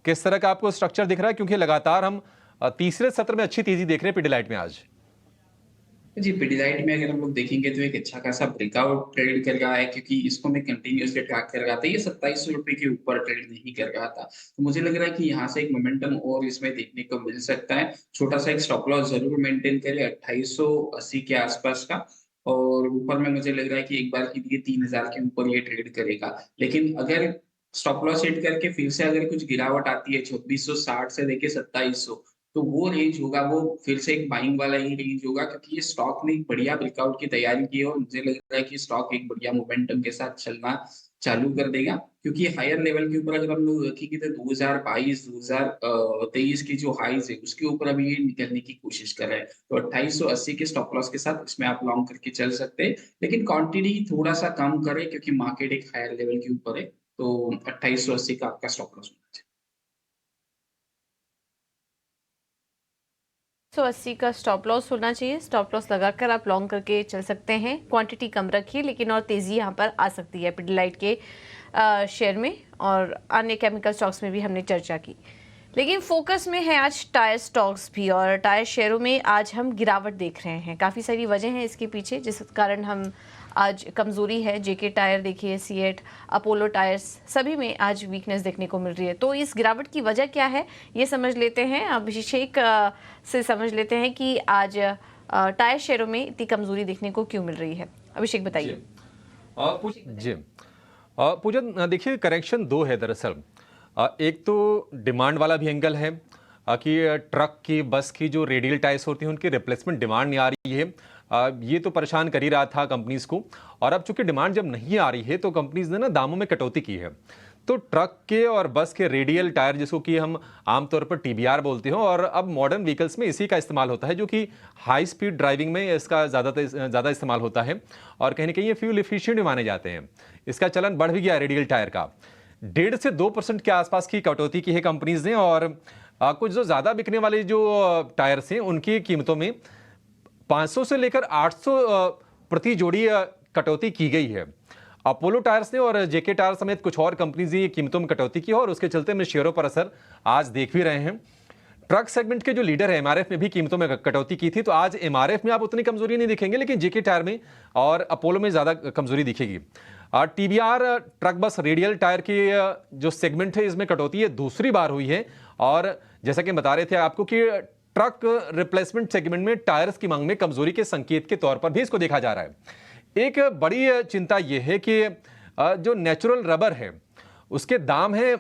किस तरह का आपको स्ट्रक्चर दिख रहा है, क्योंकि लगातार हम तीसरे सत्र में अच्छी तेजी देख रहे हैं पिडिलाइट में आज। जी, पिडिलाइट में अगर हम लोग देखेंगे तो एक अच्छा खासा ब्रेकआउट ट्रेड कर रहा है, क्योंकि इसको मैं कंटिन्यूअसली ट्रैक कर रहा था। ये 2700 रुपए के ऊपर ट्रेड नहीं कर रहा था, तो मुझे लग रहा है कि यहाँ से एक मोमेंटम और इसमें देखने को मिल सकता है। छोटा सा एक स्टॉप लॉस जरूर मेंटेन करें 2880 के आसपास का, और ऊपर में मुझे लग रहा है कि एक बार के लिए 3000 के ऊपर ये ट्रेड करेगा। लेकिन अगर स्टॉप लॉस हिट करके फिर से अगर कुछ गिरावट आती है 2460 से लेके 2700, तो वो रेंज होगा, वो फिर से एक बाइंग वाला ही रेंज होगा, क्योंकि ये स्टॉक ने एक बढ़िया ब्रेकआउट की तैयारी की है और मुझे लग रहा है कि स्टॉक एक बढ़िया मोमेंटम के साथ चलना चालू कर देगा, क्योंकि हायर लेवल के ऊपर अगर हम लोग देखेंगे तो 2022 2023 की जो हाईज है उसके ऊपर अभी ये निकलने की कोशिश कर रहा है। तो 2880 के स्टॉप लॉस के साथ इसमें आप लॉन्ग करके चल सकते हैं, लेकिन क्वांटिटी थोड़ा सा कम करें क्योंकि मार्केट एक हायर लेवल के ऊपर है। तो 2880 का आपका स्टॉप लॉस होना चाहिए। 180 का स्टॉप लॉस होना चाहिए। स्टॉप लॉस लगाकर आप लॉन्ग करके चल सकते हैं। क्वांटिटी कम रखिए, लेकिन और तेज़ी यहाँ पर आ सकती है पिडिलाइट के शेयर में, और अन्य केमिकल स्टॉक्स में भी हमने चर्चा की। लेकिन फोकस में है आज टायर स्टॉक्स भी, और टायर शेयरों में आज हम गिरावट देख रहे हैं। काफ़ी सारी वजह हैं इसके पीछे, जिस कारण हम आज कमज़ोरी है। जेके टायर देखिए, सीएट, अपोलो टायर्स, सभी में आज वीकनेस देखने को मिल रही है। तो इस गिरावट की वजह क्या है, ये समझ लेते हैं। अभिषेक से समझ लेते हैं कि आज टायर शेयरों में इतनी कमज़ोरी देखने को क्यों मिल रही है। अभिषेक बताइए। जी पूजन, देखिए करेक्शन दो है दरअसल। एक तो डिमांड वाला भी एंगल है कि ट्रक की, बस की जो रेडियल टायर्स होती हैं उनकी रिप्लेसमेंट डिमांड नहीं आ रही है। ये तो परेशान कर ही रहा था कंपनीज को, और अब चूंकि डिमांड जब नहीं आ रही है तो कंपनीज ने ना दामों में कटौती की है। तो ट्रक के और बस के रेडियल टायर, जिसको कि हम आमतौर पर टीबीआर बोलते हैं, और अब मॉडर्न व्हीकल्स में इसी का इस्तेमाल होता है, जो कि हाई स्पीड ड्राइविंग में इसका ज़्यादा इस्तेमाल होता है, और कहीं ना कहीं ये फ्यूल एफिशिएंट भी माने जाते हैं। इसका चलन बढ़ भी गया रेडियल टायर का। 1.5 से 2% के आसपास की कटौती की है कंपनीज ने, और कुछ जो ज़्यादा बिकने वाले जो टायर्स हैं उनकी कीमतों में 500 से लेकर 800 प्रति जोड़ी कटौती की गई है। अपोलो टायर्स ने और जेके टायर समेत कुछ और कंपनीज ने कीमतों में कटौती की, और उसके चलते हमने शेयरों पर असर आज देख भी रहे हैं। ट्रक सेगमेंट के जो लीडर है एमआरएफ में भी कीमतों में कटौती की थी, तो आज एमआरएफ में आप उतनी कमजोरी नहीं दिखेंगे, लेकिन जेके टायर में और अपोलो में ज़्यादा कमजोरी दिखेगी। टीबीआर ट्रक बस रेडियल टायर की जो सेगमेंट है इसमें कटौती है दूसरी बार हुई है, और जैसा कि बता रहे थे आपको कि ट्रक रिप्लेसमेंट सेगमेंट में टायर्स की मांग में कमजोरी के संकेत के तौर पर भी इसको देखा जा रहा है। एक बड़ी चिंता यह है कि जो नेचुरल रबर है उसके दाम है,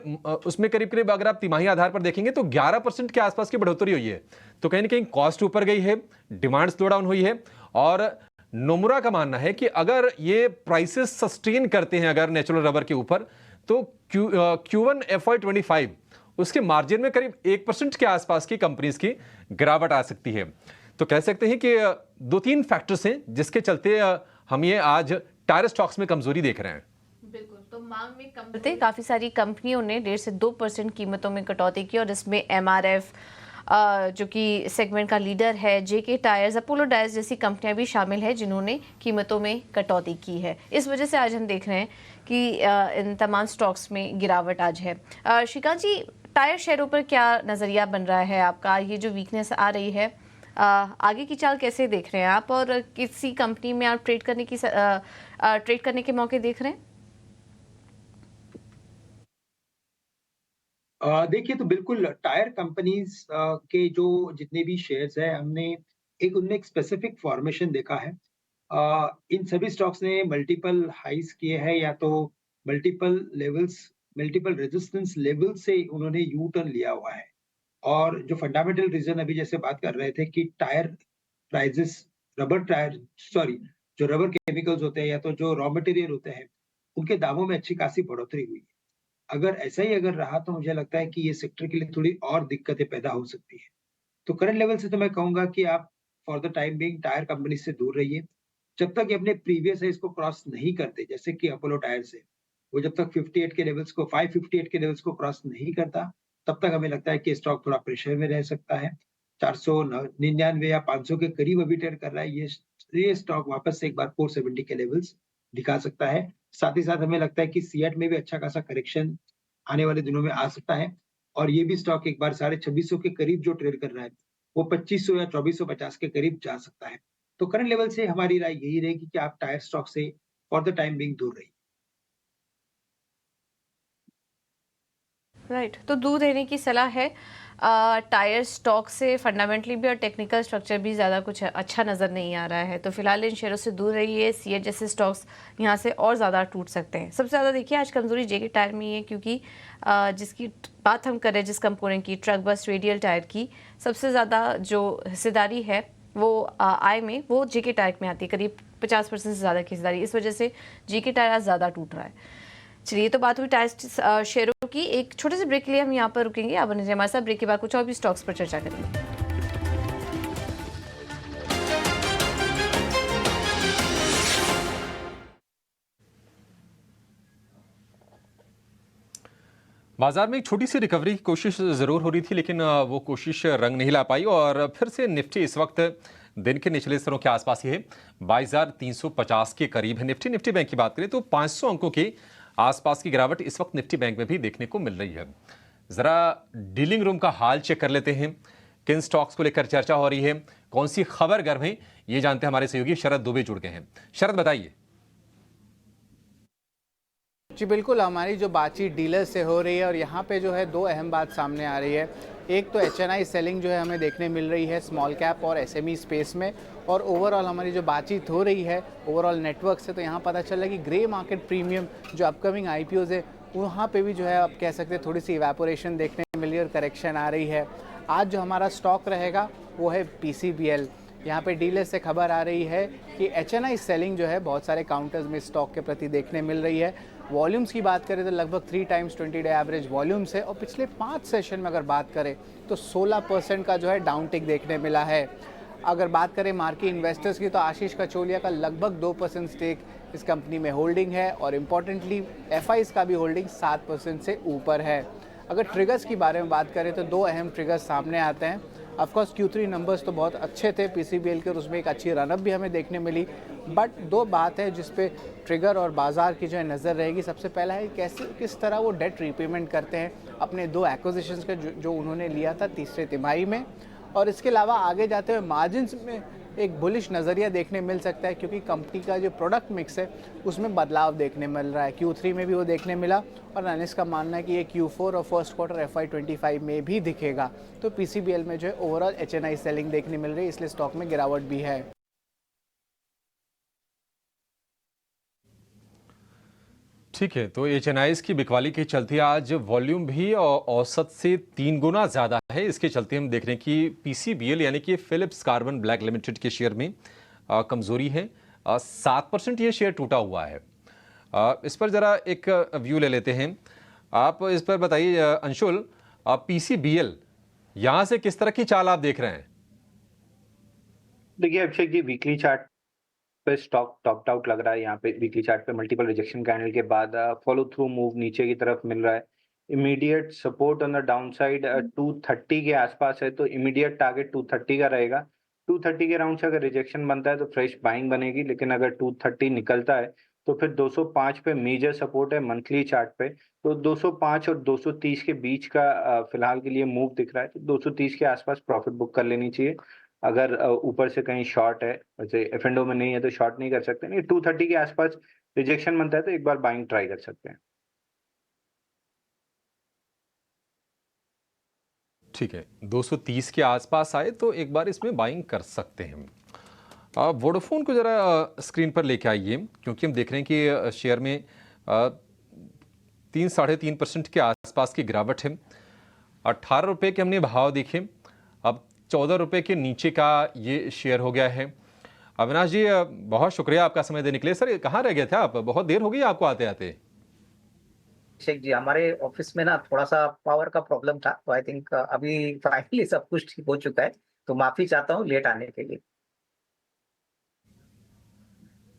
उसमें करीब करीब अगर आप तिमाही आधार पर देखेंगे तो 11% के आसपास की बढ़ोतरी हुई है। तो कहीं ना कहीं कॉस्ट ऊपर गई है, डिमांड स्लो डाउन हुई है, और नोमुरा का मानना है कि अगर ये प्राइसेस सस्टेन करते हैं अगर नेचुरल रबर के ऊपर, तो Q1 FY25 उसके मार्जिन में करीब 1% के आसपास की कंपनीज की गिरावट आ सकती है। तो कह सकते हैं कि 2-3 फैक्टर्स हैं जिसके चलते हम ये आज टायर स्टॉक्स में कमजोरी देख रहे हैं। बिल्कुल, तो मांग में कम काफी सारी कंपनियों ने 1.5 से 2% कीमतों में कटौती की, और इसमें एमआरएफ जो कि सेगमेंट का लीडर है, जेके टायर्स, अपोलो टायर्स जैसी कंपनियां भी शामिल है जिन्होंने कीमतों में कटौती की है। इस वजह से आज हम देख रहे हैं कि इन तमाम स्टॉक्स में गिरावट आज है। श्रीकांत जी, टायर शेयरों पर क्या नज़रिया बन रहा है आपका? ये जो वीकनेस आ रही है, आगे की चाल कैसे देख रहे हैं आप, और किसी कंपनी में आप ट्रेड करने के मौके देख रहे हैं? देखिए, तो बिल्कुल टायर कंपनीज के जो जितने भी शेयर्स हैं, हमने उनमें एक स्पेसिफिक फॉर्मेशन देखा है। इन सभी स्टॉक्स ने मल्टीपल हाइज किए हैं, या तो मल्टीपल रेजिस्टेंस लेवल से उन्होंने यू टर्न लिया हुआ है। और जो फंडामेंटल रीजन अभी जैसे बात कर रहे थे कि टायर प्राइसेस, जो रबर केमिकल्स होते हैं या तो जो रॉ मटेरियल होते हैं, उनके दामों में अच्छी खासी बढ़ोतरी हुई है। अगर ऐसा ही अगर रहा तो मुझे लगता है कि ये सेक्टर के लिए थोड़ी और दिक्कतें पैदा हो सकती है। तो करंट लेवल से तो मैं कहूँगा कि आप for the time being tyre company से दूर रहिए। जब तक ये अपने प्रीवियस हाइज़ को क्रॉस नहीं करते, जैसे कि अपोलो टायर्स है, वो जब तक 558 के लेवल्स को क्रॉस नहीं करता, तब तक हमें लगता है कि स्टॉक थोड़ा प्रेशर में रह सकता है। 499 या 500 के करीब अभी ट्रेड कर रहा है। ये स्टॉक वापस से एक बार 470 के लेवल्स दिखा सकता है। साथ ही साथ हमें लगता है कि सीएट में भी अच्छा खासा करेक्शन आने वाले दिनों में आ सकता है, और ये भी स्टॉक एक बार 2650 के करीब जो ट्रेड कर रहा है, वो 2500 या 2450 के करीब जा सकता है। तो करंट लेवल से हमारी राय यही रहेगी कि आप टायर स्टॉक से फॉर द टाइम बीइंग दूर रहिए। राइट, तो दूर रहने की सलाह है। टायर स्टॉक से फंडामेंटली भी और टेक्निकल स्ट्रक्चर भी ज़्यादा कुछ अच्छा नज़र नहीं आ रहा है, तो फिलहाल इन शेयरों से दूर रहिए। सीएट जैसे स्टॉक्स यहाँ से और ज़्यादा टूट सकते हैं। सबसे ज़्यादा देखिए आज कमज़ोरी जेके टायर में ही है, क्योंकि जिसकी बात हम कर रहे हैं, जिस कंपोनेंट की, ट्रक बस रेडियल टायर की, सबसे ज़्यादा जो हिस्सेदारी है वो आय में वो जेके टायर में आती है, करीब 50% से ज़्यादा की हिस्सेदारी। इस वजह से जेके टायर आज ज़्यादा टूट रहा है। चलिए, तो बात हुई टाइस्ट शेयरों की। एक छोटे से ब्रेक के लिए हम यहाँ पर रुकेंगे। अब हमारे साथ ब्रेक के बाद कुछ और भी स्टॉक्स पर चर्चा करेंगे। बाजार में एक छोटी सी रिकवरी की कोशिश जरूर हो रही थी, लेकिन वो कोशिश रंग नहीं ला पाई और फिर से निफ्टी इस वक्त दिन के निचले स्तरों के आसपास ही है। 22,350 के करीब है निफ्टी। निफ्टी बैंक की बात करें तो 500 अंकों के आसपास की गिरावट इस वक्त निफ्टी बैंक में भी देखने को मिल रही है। जरा डीलिंग रूम का हाल चेक कर लेते हैं। किन स्टॉक्स को लेकर चर्चा हो रही है, कौन सी खबर गर्म है, ये जानते हैं हमारे सहयोगी शरद दुबे जुड़ गए हैं। शरद, बताइए। जी बिल्कुल, हमारी जो बातचीत डीलर से हो रही है और यहाँ पे जो है दो अहम बात सामने आ रही है। एक तो एचएनआई सेलिंग जो है हमें देखने मिल रही है स्मॉल कैप और एसएमई स्पेस में, और ओवरऑल हमारी जो बातचीत हो रही है ओवरऑल नेटवर्क से, तो यहाँ पता चल रहा है कि ग्रे मार्केट प्रीमियम जो अपकमिंग आईपीओज है वहाँ पे भी जो है आप कह सकते हैं थोड़ी सी इवेपोरेशन देखने मिल रही है और करेक्शन आ रही है। आज जो हमारा स्टॉक रहेगा वो है पीसीबीएल। यहाँ पे डीलर से खबर आ रही है कि एचएनआई सेलिंग जो है बहुत सारे काउंटर्स में स्टॉक के प्रति देखने मिल रही है। वॉल्यूम्स की बात करें तो लगभग 3 टाइम्स 20 डे एवरेज वॉल्यूम्स है, और पिछले 5 सेशन में अगर बात करें तो 16% का जो है डाउन टिक देखने मिला है। अगर बात करें मार्की इन्वेस्टर्स की तो आशीष कचोलिया का लगभग 2% स्टेक इस कंपनी में होल्डिंग है, और इम्पॉर्टेंटली एफआईज का भी होल्डिंग 7% से ऊपर है। अगर ट्रिगर्स की बारे में बात करें तो दो अहम ट्रिगर्स सामने आते हैं। ऑफकोर्स Q3 नंबर्स तो बहुत अच्छे थे पीसीबीएल के, और उसमें एक अच्छी रनअप भी हमें देखने मिली। बट दो बात है जिस पे ट्रिगर और बाजार की जो है नज़र रहेगी। सबसे पहला है कैसे किस तरह वो डेट रीपेमेंट करते हैं अपने 2 एक्विजिशंस के जो उन्होंने लिया था तीसरे तिमाही में, और इसके अलावा आगे जाते हुए मार्जिन्स में एक बुलिश नज़रिया देखने मिल सकता है, क्योंकि कंपनी का जो प्रोडक्ट मिक्स है उसमें बदलाव देखने मिल रहा है। Q3 में भी वो देखने मिला, और एनालिस्ट का मानना है कि ये Q4 और फर्स्ट क्वार्टर FY25 में भी दिखेगा। तो पीसीबीएल में जो है ओवरऑल एचएनआई सेलिंग देखने मिल रही है, इसलिए स्टॉक में गिरावट भी है। ठीक है, तो एचएनआईज की बिकवाली के चलते आज वॉल्यूम भी औसत से 3 गुना ज़्यादा है। इसके चलते हम देख रहे हैं कि पीसीबीएल यानी कि फिलिप्स कार्बन ब्लैक लिमिटेड के शेयर में कमज़ोरी है। 7% ये शेयर टूटा हुआ है। इस पर ज़रा एक व्यू ले लेते हैं। आप इस पर बताइए अंशुल, पीसीबीएल यहाँ से किस तरह की चाल आप देख रहे हैं? देखिए अभिषेक जी, वीकली चार्ट पे स्टॉक टॉप्ड आउट लग रहा है। यहाँ पे वीकली चार्ट पे मल्टीपल रिजेक्शन कैंडल के बाद फॉलो थ्रू मूव नीचे की तरफ मिल रहा है। Immediate support on the down side 230 के आसपास है, तो इमीडिएट टारगेट 230 का रहेगा। 230 के राउंड से अगर रिजेक्शन बनता है तो फ्रेश बाइंग बनेगी, लेकिन अगर 230 निकलता है तो फिर 205 पे मेजर सपोर्ट है मंथली चार्ट पे। तो 205 और 230 के बीच का फिलहाल के लिए मूव दिख रहा है, तो 230 के आसपास प्रॉफिट बुक कर लेनी चाहिए। अगर ऊपर से कहीं शॉर्ट है, वैसे एफ&ओ में नहीं है तो शॉर्ट नहीं कर सकते। नहीं, 230 के आसपास रिजेक्शन बनता है तो एक बार बाइंग ट्राई कर सकते हैं। ठीक है, 230 के आसपास आए तो एक बार इसमें बाइंग कर सकते हैं। वोडाफोन को ज़रा स्क्रीन पर लेके आइए, क्योंकि हम देख रहे हैं कि शेयर में 3-3.5% के आसपास की गिरावट है। 18 रुपये के हमने भाव देखे, अब 14 रुपये के नीचे का ये शेयर हो गया है। अविनाश जी, बहुत शुक्रिया आपका समय देने के लिए। सर, कहाँ रह गए थे आप? बहुत देर हो गई आपको आते आते। शेख जी, हमारे ऑफिस में ना थोड़ा सा पावर का प्रॉब्लम था, तो आई थिंक अभी फाइनली सब कुछ ठीक हो चुका है, तो माफी चाहता हूँ लेट आने के लिए।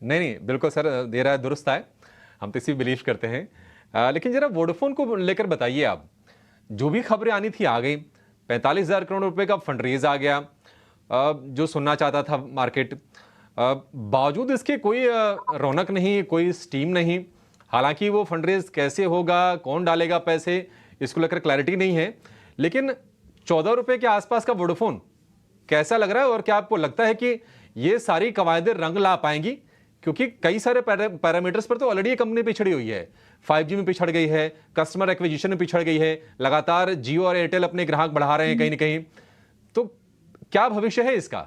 नहीं, बिल्कुल सर, देर आए दुरुस्त आए, हम तो इसी बिलीव करते हैं। लेकिन जरा वोडाफोन को लेकर बताइए आप। जो भी खबरें आनी थी आ गई। 45,000 करोड़ रुपए का फंड रेज आ गया, जो सुनना चाहता था मार्केट। बावजूद इसके कोई रौनक नहीं, कोई स्टीम नहीं। हालांकि वो फंड रेज कैसे होगा, कौन डालेगा पैसे, इसको लेकर क्लैरिटी नहीं है। लेकिन 14 रुपए के आसपास का वोडाफोन कैसा लग रहा है, और क्या आपको लगता है कि ये सारी कवायदें रंग ला पाएंगी? क्योंकि कई सारे पैरामीटर्स पर तो ऑलरेडी ये कंपनी पिछड़ी हुई है। 5G में पिछड़ गई है, कस्टमर एक्विजिशन में पिछड़ गई है, लगातार जियो और एयरटेल अपने ग्राहक बढ़ा रहे हैं कहीं ना कहीं। तो क्या भविष्य है इसका?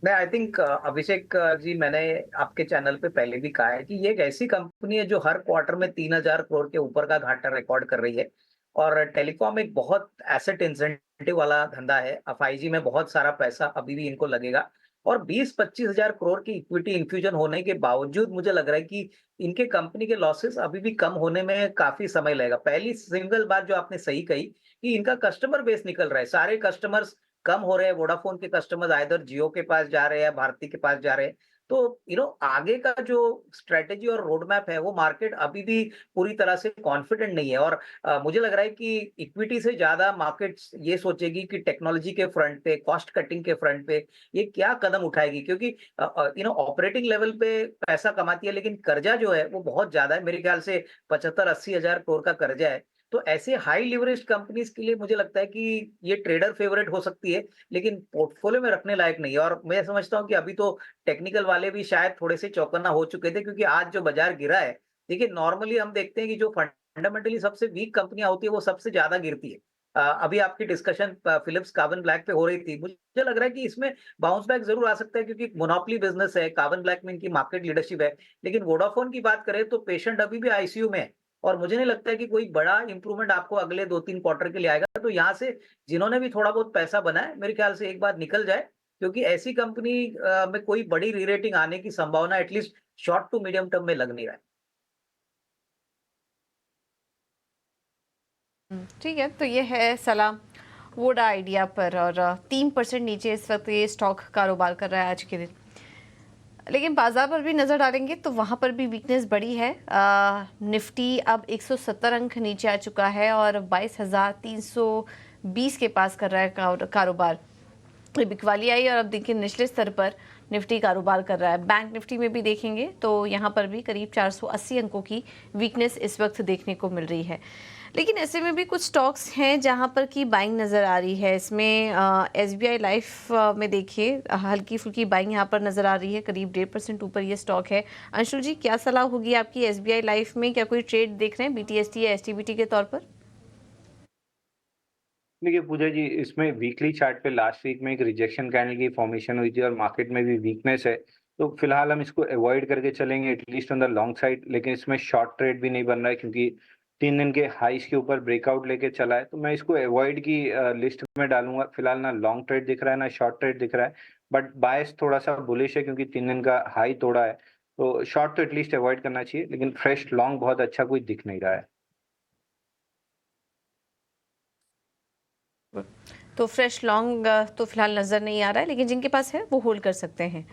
मैं आई थिंक अभिषेक जी, मैंने आपके चैनल पे पहले भी कहा है कि ये एक ऐसी कंपनी है जो हर क्वार्टर में 3,000 करोड़ के ऊपर का घाटा रिकॉर्ड कर रही है, और टेलीकॉम एक बहुत एसेट इंसेंटिव वाला धंधा है। 5G में बहुत सारा पैसा अभी भी इनको लगेगा, और 20-25 हजार करोड़ की इक्विटी इन्फ्यूजन होने के बावजूद मुझे लग रहा है कि इनके कंपनी के लॉसेस अभी भी कम होने में काफी समय लगेगा। पहली सिंगल बात जो आपने सही कही कि इनका कस्टमर बेस निकल रहा है, सारे कस्टमर्स कम हो रहे हैं, वोडाफोन के कस्टमर्स आइदर जियो के पास जा रहे हैं, भारती के पास जा रहे हैं। तो आगे का जो स्ट्रेटेजी और रोड मैप है वो मार्केट अभी भी पूरी तरह से कॉन्फिडेंट नहीं है। और मुझे लग रहा है कि इक्विटी से ज्यादा मार्केट ये सोचेगी कि टेक्नोलॉजी के फ्रंट पे, कॉस्ट कटिंग के फ्रंट पे ये क्या कदम उठाएगी, क्योंकि ऑपरेटिंग लेवल पे पैसा कमाती है लेकिन कर्जा जो है वो बहुत ज्यादा है। मेरे ख्याल से 75-80 हजार करोड़ का कर्जा है। तो ऐसे हाई लिवरेज कंपनीज के लिए मुझे लगता है कि ये ट्रेडर फेवरेट हो सकती है, लेकिन पोर्टफोलियो में रखने लायक नहीं है। और मैं समझता हूँ कि अभी तो टेक्निकल वाले भी शायद थोड़े से चौकन्ना हो चुके थे, क्योंकि आज जो बाजार गिरा है, देखिए नॉर्मली हम देखते हैं कि जो फंडामेंटली सबसे वीक कंपनियां होती है वो सबसे ज्यादा गिरती है। अभी आपकी डिस्कशन फिलिप्स कार्बन ब्लैक पे हो रही थी, मुझे लग रहा है कि इसमें बाउंस बैक जरूर आ सकता है, क्योंकि मोनोपोली बिजनेस है, कार्बन ब्लैक में इनकी मार्केट लीडरशिप है। लेकिन वोडाफोन की बात करें तो पेशेंट अभी भी आईसीयू में है, और मुझे नहीं लगता है कि कोई बड़ा इंप्रूवमेंट आपको अगले 2-3 क्वार्टर के लिए आएगा। तो यहाँ से जिन्होंने भी थोड़ा बहुत पैसा बनाया, मेरे ख्याल से एक बार निकल जाए, क्योंकि ऐसी कंपनी में कोई बड़ी रीरेटिंग आने की संभावना at least short to medium term में लग नहीं रहा है। ठीक है, तो ये है सलाह वोडा आइडिया पर, और 3% नीचे इस वक्त ये स्टॉक कारोबार कर रहा है आज के दिन। लेकिन बाजार पर भी नज़र डालेंगे तो वहाँ पर भी वीकनेस बड़ी है। निफ्टी अब 170 अंक नीचे आ चुका है और 22,320 के पास कर रहा है कारोबार। बिकवाली आई और अब देखिए निचले स्तर पर निफ्टी कारोबार कर रहा है। बैंक निफ्टी में भी देखेंगे तो यहाँ पर भी करीब 480 अंकों की वीकनेस इस वक्त देखने को मिल रही है। लेकिन ऐसे में भी कुछ स्टॉक्स हैं जहां पर की बाइंग नज़र आ रही है। इसमें SBI लाइफ में देखिए हल्की फुल्की बाइंग यहां पर नज़र आ रही है, करीब 1.5% ऊपर ये स्टॉक है। अंशुल जी, क्या सलाह होगी आपकी SBI लाइफ में? क्या कोई ट्रेड देख रहे हैं BTST या STBT के तौर पर? देखिए पूजा जी, इसमें वीकली चार्ट पे लास्ट वीक में एक रिजेक्शन कैंडल की फॉर्मेशन हुई थी और मार्केट में भी वीकनेस है। तो फिलहाल हम इसको अवॉइड करके चलेंगे at least on the long side. लेकिन इसमें शॉर्ट ट्रेड भी नहीं बन रहा है, क्योंकि 3 दिन के हाईस के ऊपर ब्रेकआउट लेके चला है। तो मैं इसको अवॉइड की लिस्ट में डालूंगा। फिलहाल ना लॉन्ग ट्रेड दिख रहा है ना शॉर्ट ट्रेड दिख रहा है, बट बायस थोड़ा सा बुलिश है क्योंकि 3 दिन का हाई तोड़ा है। तो शॉर्ट तो एटलीस्ट अवॉइड करना चाहिए, लेकिन फ्रेश लॉन्ग बहुत अच्छा कोई दिख नहीं रहा है। तो फ्रेश लॉन्ग तो फिलहाल नज़र नहीं आ रहा है, लेकिन जिनके पास है वो होल्ड कर सकते हैं।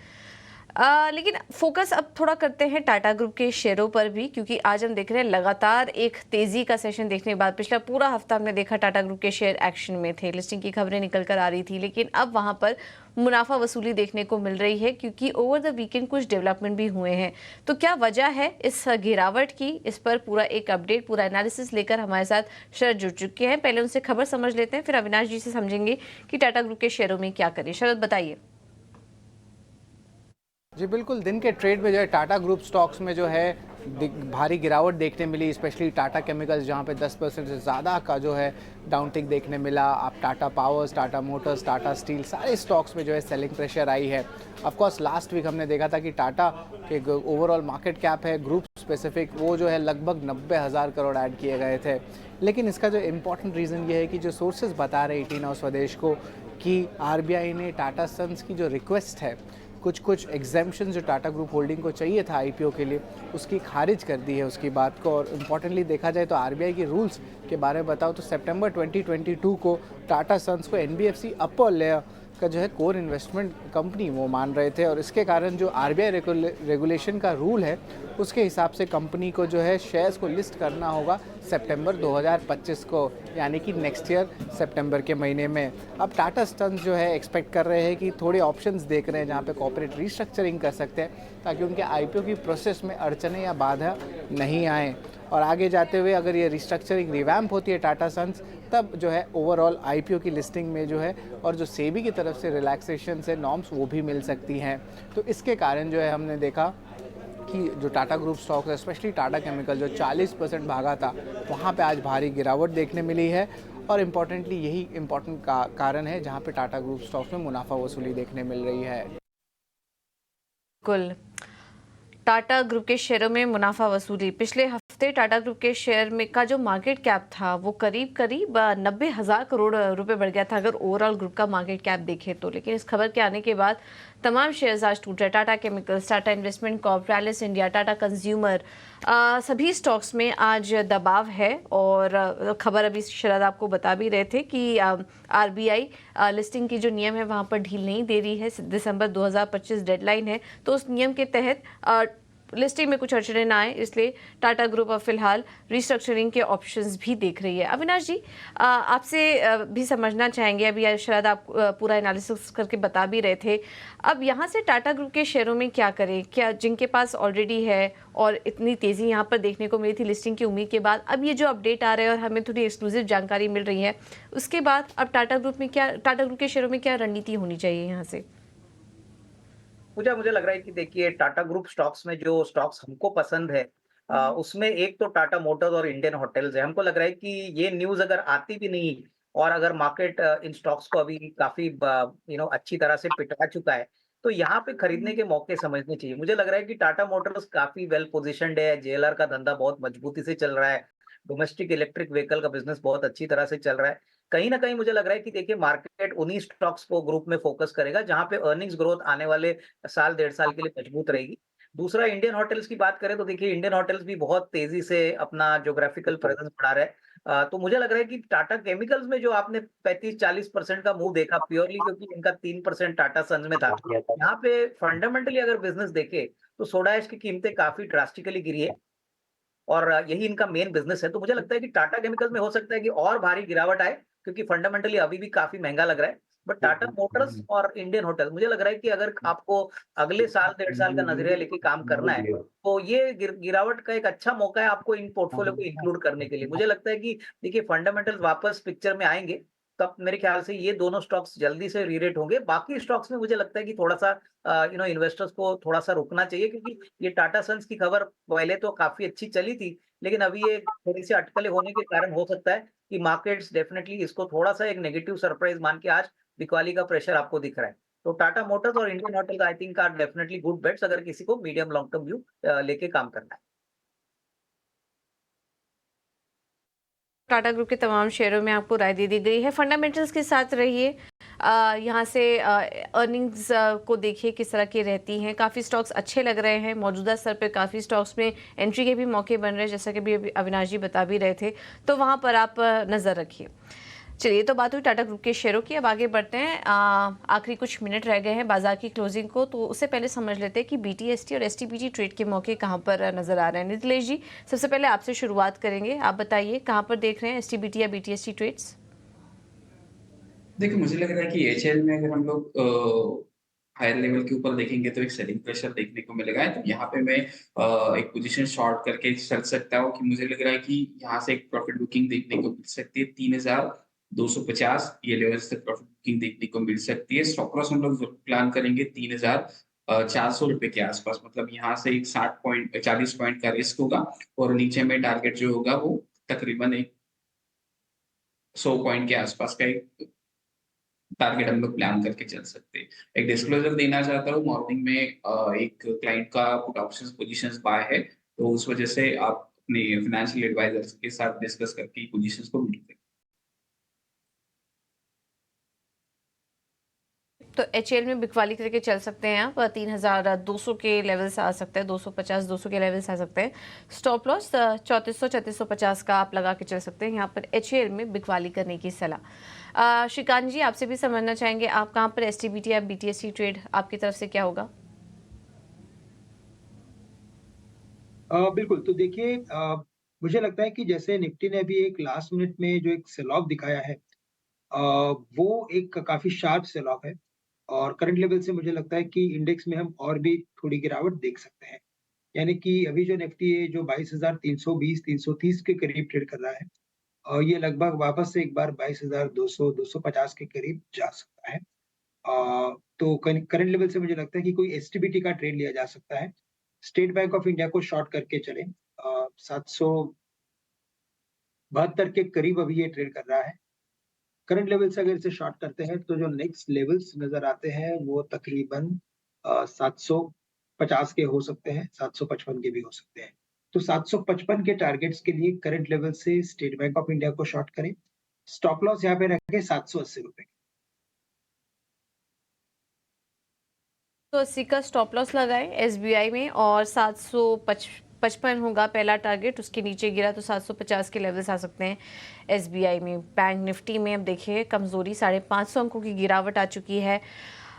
लेकिन फोकस अब थोड़ा करते हैं टाटा ग्रुप के शेयरों पर भी, क्योंकि आज हम देख रहे हैं लगातार एक तेजी का सेशन देखने के बाद पिछला पूरा हफ्ता हमने देखा टाटा ग्रुप के शेयर एक्शन में थे, लिस्टिंग की खबरें निकल कर आ रही थी, लेकिन अब वहां पर मुनाफा वसूली देखने को मिल रही है, क्योंकि ओवर द वीकेंड कुछ डेवलपमेंट भी हुए हैं। तो क्या वजह है इस गिरावट की? इस पर पूरा एक अपडेट, पूरा एनालिसिस लेकर हमारे साथ शरद जुड़ चुके हैं। पहले उनसे खबर समझ लेते हैं, फिर अविनाश जी से समझेंगे कि टाटा ग्रुप के शेयरों में क्या करें। शरद, बताइए। जी बिल्कुल, दिन के ट्रेड में जो है टाटा ग्रुप स्टॉक्स में जो है भारी गिरावट देखने मिली, स्पेशली टाटा केमिकल्स जहाँ पे 10% से ज़्यादा का जो है डाउनटिक देखने मिला। आप Tata powers, Tata Motors, Tata steel, सारे स्टॉक्स में जो है सेलिंग प्रेशर आई है। ऑफ कोर्स लास्ट वीक हमने देखा था कि टाटा के ओवरऑल मार्केट कैप है ग्रुप स्पेसिफिक, वो जो है लगभग 90,000 करोड़ ऐड किए गए थे। लेकिन इसका जो इम्पोर्टेंट रीज़न ये है कि जो सोर्सेज बता रहे 18 और स्वदेश को कि RBI ने टाटा सन्स की जो रिक्वेस्ट है, कुछ एग्जेम्पशन जो टाटा ग्रुप होल्डिंग को चाहिए था IPO के लिए, उसकी खारिज कर दी है उसकी बात को। और इम्पॉर्टेंटली देखा जाए तो RBI के रूल्स के बारे में बताओ तो सितंबर 2022 को टाटा सन्स को NBFC अपर लेयर का जो है कोर इन्वेस्टमेंट कंपनी वो मान रहे थे, और इसके कारण जो RBI रेगुलेशन का रूल है उसके हिसाब से कंपनी को जो है शेयर्स को लिस्ट करना होगा सितंबर 2025 को, यानी कि नेक्स्ट ईयर सितंबर के महीने में। अब टाटा सन्स जो है एक्सपेक्ट कर रहे हैं कि थोड़े ऑप्शंस देख रहे हैं जहाँ पे कॉर्पोरेट रिस्ट्रक्चरिंग कर सकते हैं, ताकि उनके IPO की प्रोसेस में अड़चने या बाधा नहीं आए। और आगे जाते हुए अगर ये रिस्ट्रक्चरिंग रिवैम्प होती है टाटा सन्स, तब जो है ओवरऑल IPO की लिस्टिंग में जो है और जो सेबी की तरफ से रिलैक्सेशन से नॉर्म्स वो भी मिल सकती हैं। तो इसके कारण जो है हमने देखा कि जो टाटा ग्रुप स्टॉक्स है, स्पेशली टाटा केमिकल जो 40% भागा था, वहाँ पे आज भारी गिरावट देखने मिली है। और इम्पॉर्टेंटली यही इम्पॉर्टेंट कारण है जहाँ पे टाटा ग्रुप स्टॉक्स में मुनाफा वसूली देखने मिल रही है। कुल टाटा ग्रुप के शेयरों में मुनाफा वसूली पिछले हफ्ते टाटा ग्रुप के शेयर में का जो मार्केट कैप था वो करीब करीब 90,000 करोड़ रुपए बढ़ गया था अगर ओवरऑल ग्रुप का मार्केट कैप देखें तो। लेकिन इस खबर के आने के बाद तमाम शेयर्स आज टूट रहे। Tata chemicals, Tata investment Corp, Rallis India, Tata consumer, सभी स्टॉक्स में आज दबाव है। और खबर अभी शरद आपको बता भी रहे थे कि आरबीआई लिस्टिंग की जो नियम है वहाँ पर ढील नहीं दे रही है। दिसंबर 2025 डेडलाइन है, तो उस नियम के तहत लिस्टिंग में कुछ अड़चने ना आए, इसलिए टाटा ग्रुप अब फिलहाल रिस्ट्रक्चरिंग के ऑप्शंस भी देख रही है। अविनाश जी, आपसे भी समझना चाहेंगे, अभी शायद आप पूरा एनालिसिस करके बता भी रहे थे, अब यहाँ से टाटा ग्रुप के शेयरों में क्या करें? क्या जिनके पास ऑलरेडी है और इतनी तेज़ी यहाँ पर देखने को मिली थी लिस्टिंग की उम्मीद के बाद, अब ये जो अपडेट आ रहे हैं और हमें थोड़ी एक्सक्लूसिव जानकारी मिल रही है, उसके बाद अब टाटा ग्रुप के शेयरों में क्या रणनीति होनी चाहिए यहाँ से? मुझे लग रहा है कि देखिए टाटा ग्रुप स्टॉक्स में जो स्टॉक्स हमको पसंद है उसमें एक तो टाटा मोटर्स और इंडियन होटल्स है। हमको लग रहा है कि ये न्यूज़ अगर आती भी नहीं और अगर मार्केट इन स्टॉक्स को अभी काफ़ी अच्छी तरह से पिटा चुका है, तो यहाँ पे खरीदने के मौके समझने चाहिए। मुझे लग रहा है कि टाटा मोटर्स काफ़ी वेल पोज़िशन्ड है, जेएलआर का धंधा बहुत मजबूती से चल रहा है, डोमेस्टिक इलेक्ट्रिक व्हीकल का बिज़नेस बहुत अच्छी तरह से चल रहा है। कहीं न कहीं मुझे लग रहा है कि देखिए मार्केट उन्हीं स्टॉक्स को ग्रुप में फ़ोकस करेगा, जहाँ पे अर्निंग्स ग्रोथ आने वाले साल, डेढ़ साल के लिए मजबूत रहेगी। दूसरा इंडियन होटल्स की बात करें तो देखिए इंडियन होटल्स भी बहुत तेज़ी से अपना ज्योग्राफिकल प्रेज़ेंस बढ़ा रहा है। तो मुझे लग रहा है कि टाटा केमिकल्स में जो आपने 35-40% का मूव देखा प्योरली क्योंकि इनका 3% टाटा सन्स में था। यहाँ पे फंडामेंटली अगर बिज़नेस देखें, तो सोडा ऐश की कीमतें काफ़ी ड्रास्टिकली गिरी है। और यही इनका मेन बिज़नेस है। तो मुझे लगता है कि टाटा केमिकल्स में हो सकता है कि और भारी गिरावट आए, क्योंकि फंडामेंटली अभी भी काफ़ी महँगा लग रहा है। बट टाटा मोटर्स और इंडियन होटल्स मुझे लग रहा है कि अगर आपको अगले साल, डेढ़ साल का नज़रिया लेके काम करना है, तो ये गिरावट का एक अच्छा मौका है आपको इन पोर्टफोलियो को इंक्लूड करने के लिए। मुझे लगता है कि देखिए फंडामेंटल्स वापस पिक्चर में आएँगे, तब मेरे ख्याल से ये दोनों स्टॉक्स जल्दी से री-रेट होंगे। बाकी स्टॉक्स में मुझे लगता है कि थोड़ा-सा इन्वेस्टर्स को थोड़ा-सा रुकना चाहिए क्योंकि ये टाटा सन्स की खबर पहले तो काफ़ी अच्छी चली थी, लेकिन अभी ये थोड़ी-सी अटकलें होने के कारण हो सकता है कि मार्केट्स डेफिनिटली इसको थोड़ा-सा एक नेगेटिव सरप्राइज़ मान के आज बिकवाली का प्रेशर आपको दिख रहा है। तो टाटा मोटर्स और Indian Hotels I think are definitely good bets अगर किसी को मीडियम लॉन्ग टर्म व्यू लेके काम करना है। टाटा ग्रुप के तमाम शेयरों में आपको राय दे दी गई है। फंडामेंटल्स के साथ रहिए, यहाँ से अर्निंग्स को देखिए किस तरह की रहती हैं। काफ़ी स्टॉक्स अच्छे लग रहे हैं, मौजूदा स्तर पे काफ़ी स्टॉक्स में एंट्री के भी मौके बन रहे हैं, जैसा कि अभी अविनाश जी बता भी रहे थे, तो वहाँ पर आप नज़र रखिए। चलिए, तो बात हुई टाटा ग्रुप के शेयरों की, अब आगे बढ़ते हैं। आखिरी कुछ मिनट रह गए हैं बाजार की क्लोजिंग को, तो उससे पहले समझ लेते हैं कि बीटीएसटी और एसटीपीटी ट्रेड के मौके कहां पर नजर आ रहे हैं। नीतिलेश जी, सबसे पहले आपसे शुरुआत करेंगे, आप बताइए कहां पर देख रहे हैं एसटीपीटी या बीटीएसटी ट्रेड्स? देखिए, मुझे लग रहा है कि एचएल में अगर हम लोग हायर लेवल के ऊपर देखेंगे तो एक सेलिंग प्रेशर देखने को मिलेगा। तो यहाँ पे मैं एक पोजीशन शॉर्ट करके चल सकता हूँ कि मुझे लग रहा है कि यहाँ से एक प्रॉफिट बुकिंग देखने को मिल सकती है 3250 ये लेवल्स तक प्रॉफिट बुकिंग देखने को मिल सकती है। स्टॉप लॉस हम लोग प्लान करेंगे 3400 रुपए के आसपास, मतलब यहाँ से एक 40 पॉइंट का रिस्क होगा और नीचे में टारगेट जो होगा वो तकरीबन एक 100 पॉइंट के आसपास का एक टारगेट हम लोग प्लान करके चल सकते हैं। एक डिस्क्लोजर देना चाहता हूँ, मॉर्निंग में एक क्लाइंट का पुट ऑप्शंस पोजीशंस बाय है, तो उस वजह से आप अपने फाइनेंशियल एडवाइजर्स के साथ डिस्कस करके पोजीशंस को मीट करें। तो एचएल में बिकवाली करके चल सकते हैं आप, 3200 के लेवल से आ सकते हैं, 250 200 के लेवल से आ सकते हैं। स्टॉप लॉस 3400 3450 का आप लगा के चल सकते हैं। यहाँ पर एचएल में बिकवाली करने की सलाह। श्रीकांत जी, आपसे भी समझना चाहेंगे, आप कहाँ पर एसटीबीटी या बीटीएसटी ट्रेड आपकी तरफ से क्या होगा? बिल्कुल, तो देखिए मुझे लगता है कि जैसे निफ्टी ने अभी एक लास्ट मिनट में जो एक सेल ऑफ दिखाया है, अ, वो एक काफ़ी शार्प सेल ऑफ है और करंट लेवल से मुझे लगता है कि इंडेक्स में हम और भी थोड़ी गिरावट देख सकते हैं। यानी कि अभी जो निफ्टी है जो 22,320 330 के करीब ट्रेड कर रहा है, ये लगभग वापस से एक बार 22,200 250 के करीब जा सकता है। तो करंट लेवल से मुझे लगता है कि कोई एसटीबीटी का ट्रेड लिया जा सकता है। स्टेट बैंक ऑफ इंडिया को शॉर्ट करके चलें, 772 के करीब अभी ये ट्रेड कर रहा है। करंट लेवल से अगर इसे शॉर्ट करते हैं तो जो नेक्स्ट लेवल्स नज़र आते हैं वो तकरीबन 750 के हो सकते हैं, 755 के भी हो सकते हैं। तो 755 के टारगेट्स के लिए करंट लेवल से स्टेट बैंक ऑफ इंडिया को शॉर्ट करें। स्टॉप लॉस यहाँ पे रखें 780 रुपए। तो 80 का स्टॉप लॉस लगाएं एसबीआई में और 755 होगा पहला टारगेट, उसके नीचे गिरा तो 750 के लेवल्स आ सकते हैं एसबीआई में। बैंक निफ्टी में अब देखिए कमजोरी, 550 अंकों की गिरावट आ चुकी है।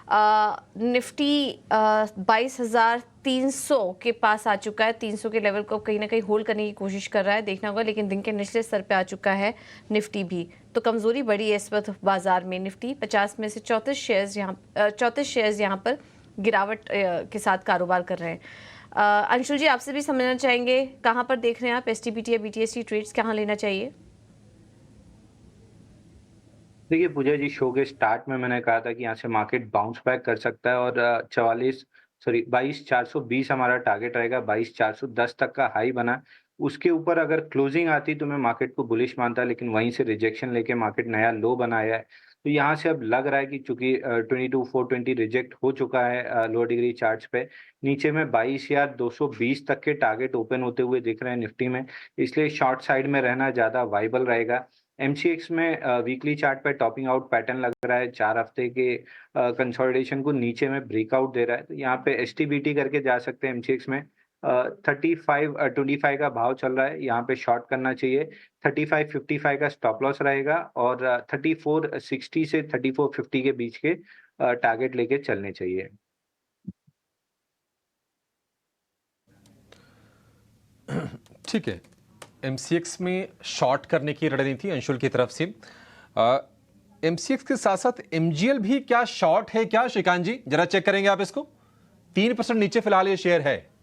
निफ्टी 22,300 के पास आ चुका है, 300 के लेवल को कहीं ना कहीं होल्ड करने की कोशिश कर रहा है, देखना होगा, लेकिन दिन के निचले स्तर पे आ चुका है निफ्टी भी। तो कमजोरी बढ़ी है इस वक्त बाजार में। निफ्टी 50 में से 34 शेयर्स यहाँ पर गिरावट के साथ कारोबार कर रहे हैं। अंशुल जी, आपसे भी समझना चाहेंगे कहाँ पर देख रहे हैं आप एसटीपीटी या बीटीएसटी ट्रेड्स, कहाँ लेना चाहिए? देखिए पूजा जी, शो के स्टार्ट में मैंने कहा था कि यहाँ से मार्केट बाउंस बैक कर सकता है और 22,420 हमारा टारगेट रहेगा। 22,410 तक का हाई बना, उसके ऊपर अगर क्लोजिंग आती तो मैं मार्केट को बुलिश मानता, लेकिन वहीं से रिजेक्शन लेके मार्केट नया लो बनाया है। तो यहाँ से अब लग रहा है कि चूंकि 22,420 रिजेक्ट हो चुका है लोअर डिग्री चार्ट्स पे, नीचे में 22,220 तक के टारगेट ओपन होते हुए दिख रहे हैं निफ्टी में, इसलिए शॉर्ट साइड में रहना ज्यादा वाइबल रहेगा। एमसीएक्स में वीकली चार्ट पे टॉपिंग आउट पैटर्न लग रहा है, 4 हफ्ते के कंसोलिडेशन को नीचे में ब्रेकआउट दे रहा है, तो यहाँ पे एसटीबीटी करके जा सकते हैं। एमसीएक्स में 35.25 का भाव चल रहा है, यहाँ पे शॉर्ट करना चाहिए। 35.55 का स्टॉप लॉस रहेगा और 34.60 से 34.50 के बीच के टारगेट लेके चलने चाहिए। ठीक है, एमसीएक्स में शॉर्ट करने की रणनीति अंशुल की तरफ से। एमसीएक्स के साथ साथ एमजीएल भी क्या शॉर्ट है क्या श्रीकांत जी? जरा चेक करेंगे आप इसको। 3% नीचे फिलहाल ये शेयर है।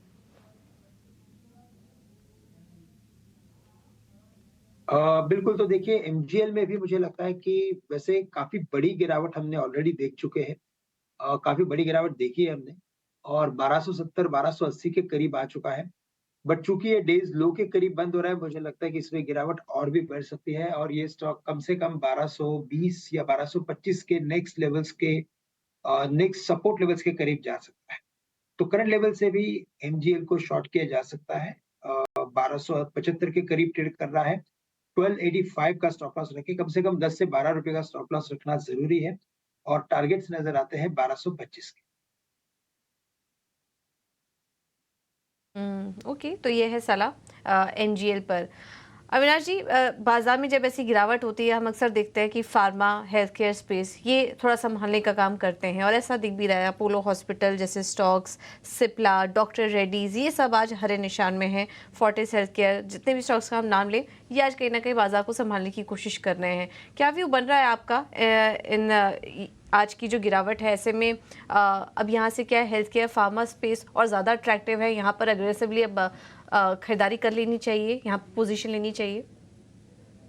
बिल्कुल, तो देखिए एमजीएल में भी मुझे लगता है कि वैसे काफी बड़ी गिरावट हमने ऑलरेडी देख चुके हैं। काफी बड़ी गिरावट देखी है हमने और 1270 1280 के करीब आ चुका है। बट चूंकि ये डेज लो के करीब बंद हो रहा है, मुझे लगता है कि इसमें गिरावट और भी बढ़ सकती है और ये स्टॉक कम से कम 1220 या 1225 के नेक्स्ट सपोर्ट लेवल्स के करीब जा सकता है। तो करंट लेवल से भी एमजीएल को शॉर्ट किया जा सकता है। 1275 के करीब ट्रेड कर रहा है। 1285 का स्टॉप लॉस रखें, कम से कम 10 से 12 रुपए का स्टॉप लॉस रखना जरूरी है और टारगेट्स नजर आते हैं 1225 के। ओके, तो ये है सलाह एनजीएल पर। अविनाश जी, बाजार में जब ऐसी गिरावट होती है, हम अक्सर देखते हैं कि फार्मा, हेल्थ केयर स्पेस ये थोड़ा संभालने का काम करते हैं और ऐसा दिख भी रहा है। अपोलो हॉस्पिटल जैसे स्टॉक्स, सिप्ला, डॉक्टर रेड्डीज, ये सब आज हरे निशान में हैं। फोर्टिस हेल्थ केयर, जितने भी स्टॉक्स का हम नाम लें, ये आज कहीं ना कहीं बाजार को संभालने की कोशिश कर रहे हैं। क्या व्यू बन रहा है आपका इन आज की जो गिरावट है? ऐसे में अब यहाँ से क्या हेल्थ केयर, फार्मा स्पेस और ज़्यादा अट्रैक्टिव है, यहाँ पर अग्रेसिवली अब खरीदारी कर लेनी चाहिए, यहाँ पोजीशन लेनी चाहिए?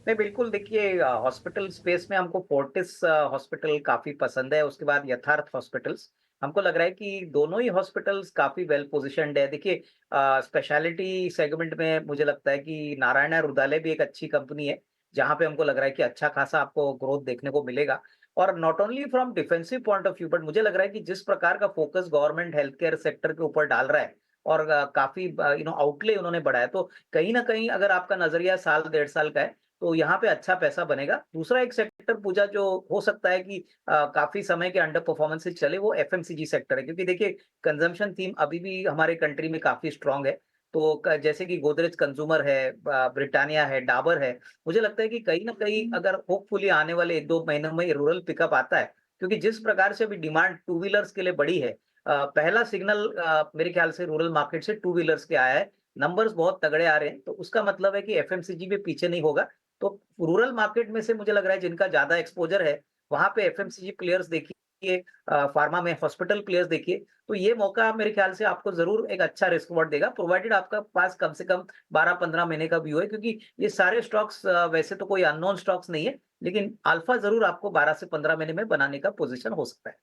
नहीं, बिल्कुल, देखिए हॉस्पिटल स्पेस में हमको फोर्टिस हॉस्पिटल काफी पसंद है, उसके बाद यथार्थ हॉस्पिटल्स। हमको लग रहा है कि दोनों ही हॉस्पिटल्स काफी वेल पोजिशन्ड है। देखिए स्पेशलिटी सेगमेंट में मुझे लगता है कि नारायण रुदाले भी एक अच्छी कंपनी है, जहां पे हमको लग रहा है कि अच्छा खासा आपको ग्रोथ देखने को मिलेगा। और not only from defensive point of view, but मुझे लग रहा है कि जिस प्रकार का focus government health care sector के ऊपर डाल रहा है और काफी आउटले उन्होंने बढ़ाया, तो कहीं ना कहीं अगर आपका नजरिया साल 1.5 साल का है तो यहाँ पे अच्छा पैसा बनेगा। दूसरा एक सेक्टर पूजा जो हो सकता है कि काफी समय के अंडर परफॉर्मेंस से चले, वो एफएमसीजी सेक्टर है, क्योंकि देखिए कंजम्पशन थीम अभी भी हमारे कंट्री में काफी स्ट्रांग है। तो जैसे कि गोदरेज कंज्यूमर है, ब्रिटानिया है, डाबर है, मुझे लगता है कि कहीं ना कहीं अगर होपफुली आने वाले 1-2 महीनों में रूरल पिकअप आता है, क्योंकि जिस प्रकार से अभी डिमांड टू व्हीलर्स के लिए बढ़ी है, पहला सिग्नल मेरे ख्याल से रूरल मार्केट से टू व्हीलर्स के आया है। नंबर्स बहुत तगड़े आ रहे हैं, तो उसका मतलब है कि एफएमसीजी भी पीछे नहीं होगा। तो रूरल मार्केट में से मुझे लग रहा है जिनका ज्यादा एक्सपोजर है, वहां पे एफएमसीजी प्लेयर्स देखिए, फार्मा में हॉस्पिटल प्लेयर्स देखिए, तो ये मौका मेरे ख्याल से आपको जरूर एक अच्छा रिस्क रिवॉर्ड देगा, प्रोवाइडेड आपका पास कम से कम 12-15 महीने का व्यू है, क्योंकि ये सारे स्टॉक्स वैसे तो कोई अननोन स्टॉक्स नहीं है, लेकिन अल्फा जरूर आपको 12 से 15 महीने में बनाने का पोजीशन हो सकता है।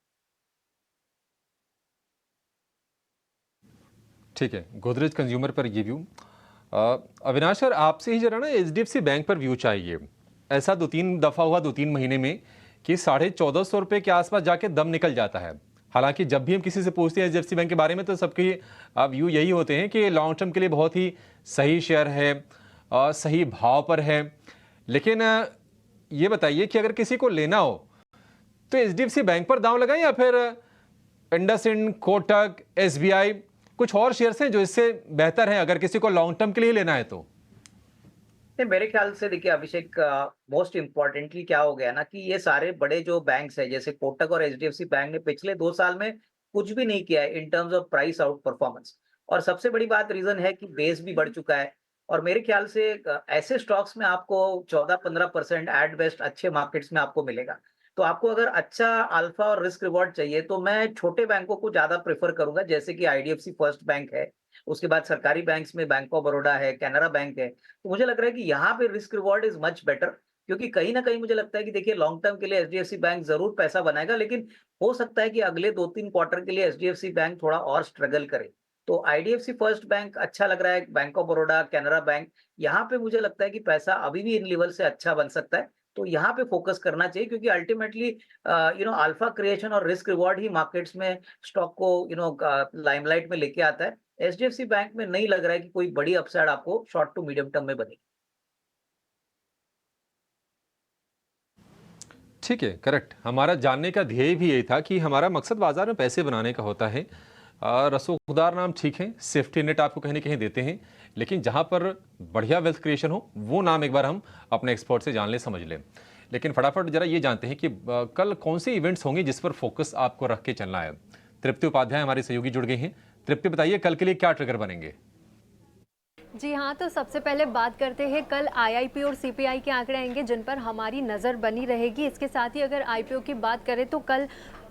ठीक है, गोदरेज कंज्यूमर पर ये व्यू। अविनाश सर, आपसे ही जरा ना एचडीएफसी बैंक पर व्यू चाहिए। ऐसा 2-3 दफा हुआ 2-3 महीने में कि 1450 रुपए के आसपास जाके दम निकल जाता है, हालांकि जब भी हम किसी से पूछते हैं एचडीएफसी बैंक के बारे में तो सबके व्यू यही होते हैं कि लॉन्ग टर्म के लिए बहुत ही सही शेयर है, सही भाव पर है। लेकिन ये बताइए कि अगर किसी को लेना हो तो एचडीएफसी बैंक पर दांव लगाएं या फिर इंडसइंड, कोटक, एसबीआई, कुछ और शेयर्स हैं जो इससे बेहतर हैं अगर किसी को लॉन्ग टर्म के लिए लेना है तो? मेरे ख्याल से देखिए अभिषेक, मोस्ट इम्पोर्टेंटली क्या हो गया ना कि ये सारे बड़े जो बैंक्स है जैसे कोटक और एचडीएफसी बैंक ने पिछले 2 साल में कुछ भी नहीं किया है in terms of price out performance. और सबसे बड़ी बात रीजन है कि बेस भी बढ़ चुका है। और मेरे ख्याल से ऐसे स्टॉक्स में आपको 14-15% एट बेस्ट अच्छे मार्केट्स में आपको मिलेगा। तो आपको अगर अच्छा अल्फा और रिस्क रिवॉर्ड चाहिए तो मैं छोटे बैंकों को ज्यादा प्रेफर करूंगा, जैसे कि आईडीएफसी फर्स्ट बैंक है, उसके बाद सरकारी बैंक्स में बैंक ऑफ बड़ौदा है, कैनरा बैंक है। तो मुझे लग रहा है कि यहाँ पे risk reward is much better, क्योंकि कहीं ना कहीं मुझे लगता है कि देखिए लॉन्ग टर्म के लिए एचडीएफसी बैंक जरूर पैसा बनाएगा, लेकिन हो सकता है कि अगले 2-3 क्वार्टर के लिए एचडीएफसी बैंक थोड़ा और स्ट्रगल करे। तो आईडीएफसी फर्स्ट बैंक अच्छा लग रहा है, bank of Baroda, Canara bank, यहाँ पे मुझे लगता है कि पैसा अभी भी इन लेवल से अच्छा बन सकता है। तो यहाँ पे फोकस करना चाहिए, क्योंकि अल्टीमेटली अल्फा क्रिएशन और रिस्क रिवॉर्ड ही मार्केट्स में स्टॉक को लाइमलाइट में लेके आता है। एचडीएफसी बैंक में नहीं लग रहा है कि कोई बड़ी अपसाइड आपको शॉर्ट टू मीडियम टर्म में बनेगी। ठीक है, करेक्ट। हमारा जानने का ध्येय भी यही था कि हमारा मकसद बाजार में पैसे बनाने का होता है। रसूखदार नाम ठीक है, सेफ्टी नेट आपको कहीं ना कहीं देते हैं, लेकिन जहां पर बढ़िया वेल्थ क्रिएशन हो वो नाम एक बार हम अपने एक्सपर्ट से जान ले, समझ लें। लेकिन फटाफट जरा ये जानते हैं कि कल कौन से इवेंट्स होंगे जिस पर फोकस आपको रख के चलना है। तृप्ति उपाध्याय हमारे सहयोगी जुड़ गए हैं। तृप्ति, बताइए कल के लिए क्या ट्रिगर बनेंगे? जी हाँ, तो सबसे पहले बात करते हैं कल आईआईपी और सीपीआई के आंकड़े आएंगे जिन पर हमारी नज़र बनी रहेगी। इसके साथ ही अगर आईपीओ की बात करें तो कल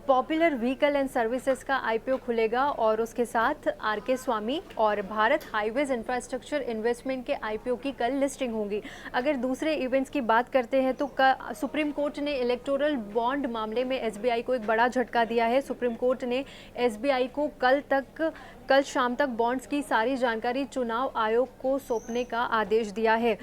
पॉपुलर व्हीकल एंड सर्विसेज का आईपीओ खुलेगा और उसके साथ आरके स्वामी और भारत हाईवेज इंफ्रास्ट्रक्चर इन्वेस्टमेंट के आईपीओ की कल लिस्टिंग होगी। अगर दूसरे इवेंट्स की बात करते हैं तो सुप्रीम कोर्ट ने इलेक्टोरल बॉन्ड मामले में एसबीआई को एक बड़ा झटका दिया है। सुप्रीम कोर्ट ने एसबीआई को कल शाम तक बॉन्ड्स की सारी जानकारी चुनाव आयोग को सौंपने का आदेश दिया है।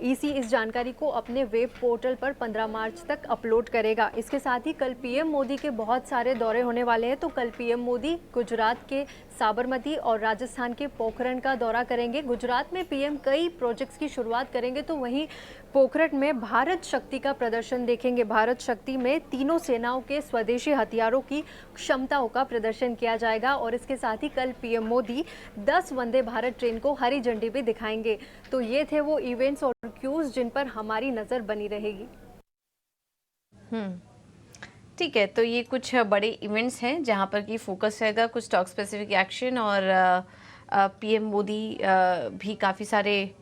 ईसी इस जानकारी को अपने वेब पोर्टल पर 15 मार्च तक अपलोड करेगा। इसके साथ ही कल पीएम मोदी के बहुत सारे दौरे होने वाले हैं। तो कल पीएम मोदी गुजरात के साबरमती और राजस्थान के पोखरण का दौरा करेंगे। गुजरात में पीएम कई प्रोजेक्ट्स की शुरुआत करेंगे तो वहीं पोखरण में भारत शक्ति का प्रदर्शन देखेंगे। भारत शक्ति में तीनों सेनाओं के स्वदेशी हथियारों की क्षमताओं का प्रदर्शन किया जाएगा। और इसके साथ ही कल पीएम मोदी 10 वंदे भारत ट्रेन को हरी झंडी भी दिखाएंगे। तो ये थे वो इवेंट्स और क्यूज जिन पर हमारी नज़र बनी रहेगी। ठीक है, तो ये कुछ बड़े इवेंट्स हैं जहां पर की फोकस रहेगा, कुछ स्टॉक स्पेसिफिक एक्शन और पीएम मोदी भी काफ़ी सारे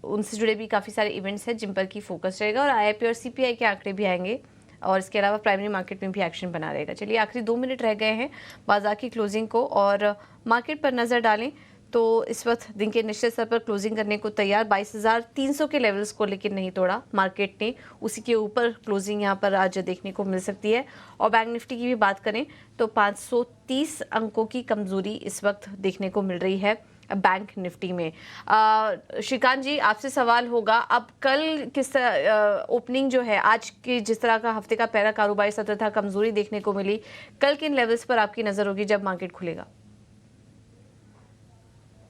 उनसे जुड़े भी काफ़ी सारे इवेंट्स हैं जिन पर की फोकस रहेगा। और आईआईपी और सीपीआई के आंकड़े भी आएंगे और इसके अलावा प्राइमरी मार्केट में भी एक्शन बना रहेगा। चलिए, आखिरी 2 मिनट रह गए हैं बाजार की क्लोजिंग को और मार्केट पर नज़र डालें तो इस वक्त दिन के निचले स्तर पर क्लोजिंग करने को तैयार 22,300 के लेवल्स को लेकिन नहीं तोड़ा मार्केट ने, उसी के ऊपर क्लोजिंग यहां पर आज देखने को मिल सकती है। और बैंक निफ्टी की भी बात करें तो 530 अंकों की कमजोरी इस वक्त देखने को मिल रही है बैंक निफ्टी में। श्रीकांत जी, आपसे सवाल होगा, अब कल किस ओपनिंग जो है आज की जिस तरह का हफ्ते का पहला कारोबारी सत्र था, कमजोरी देखने को मिली, कल किन लेवल्स पर आपकी नजर होगी जब मार्केट खुलेगा?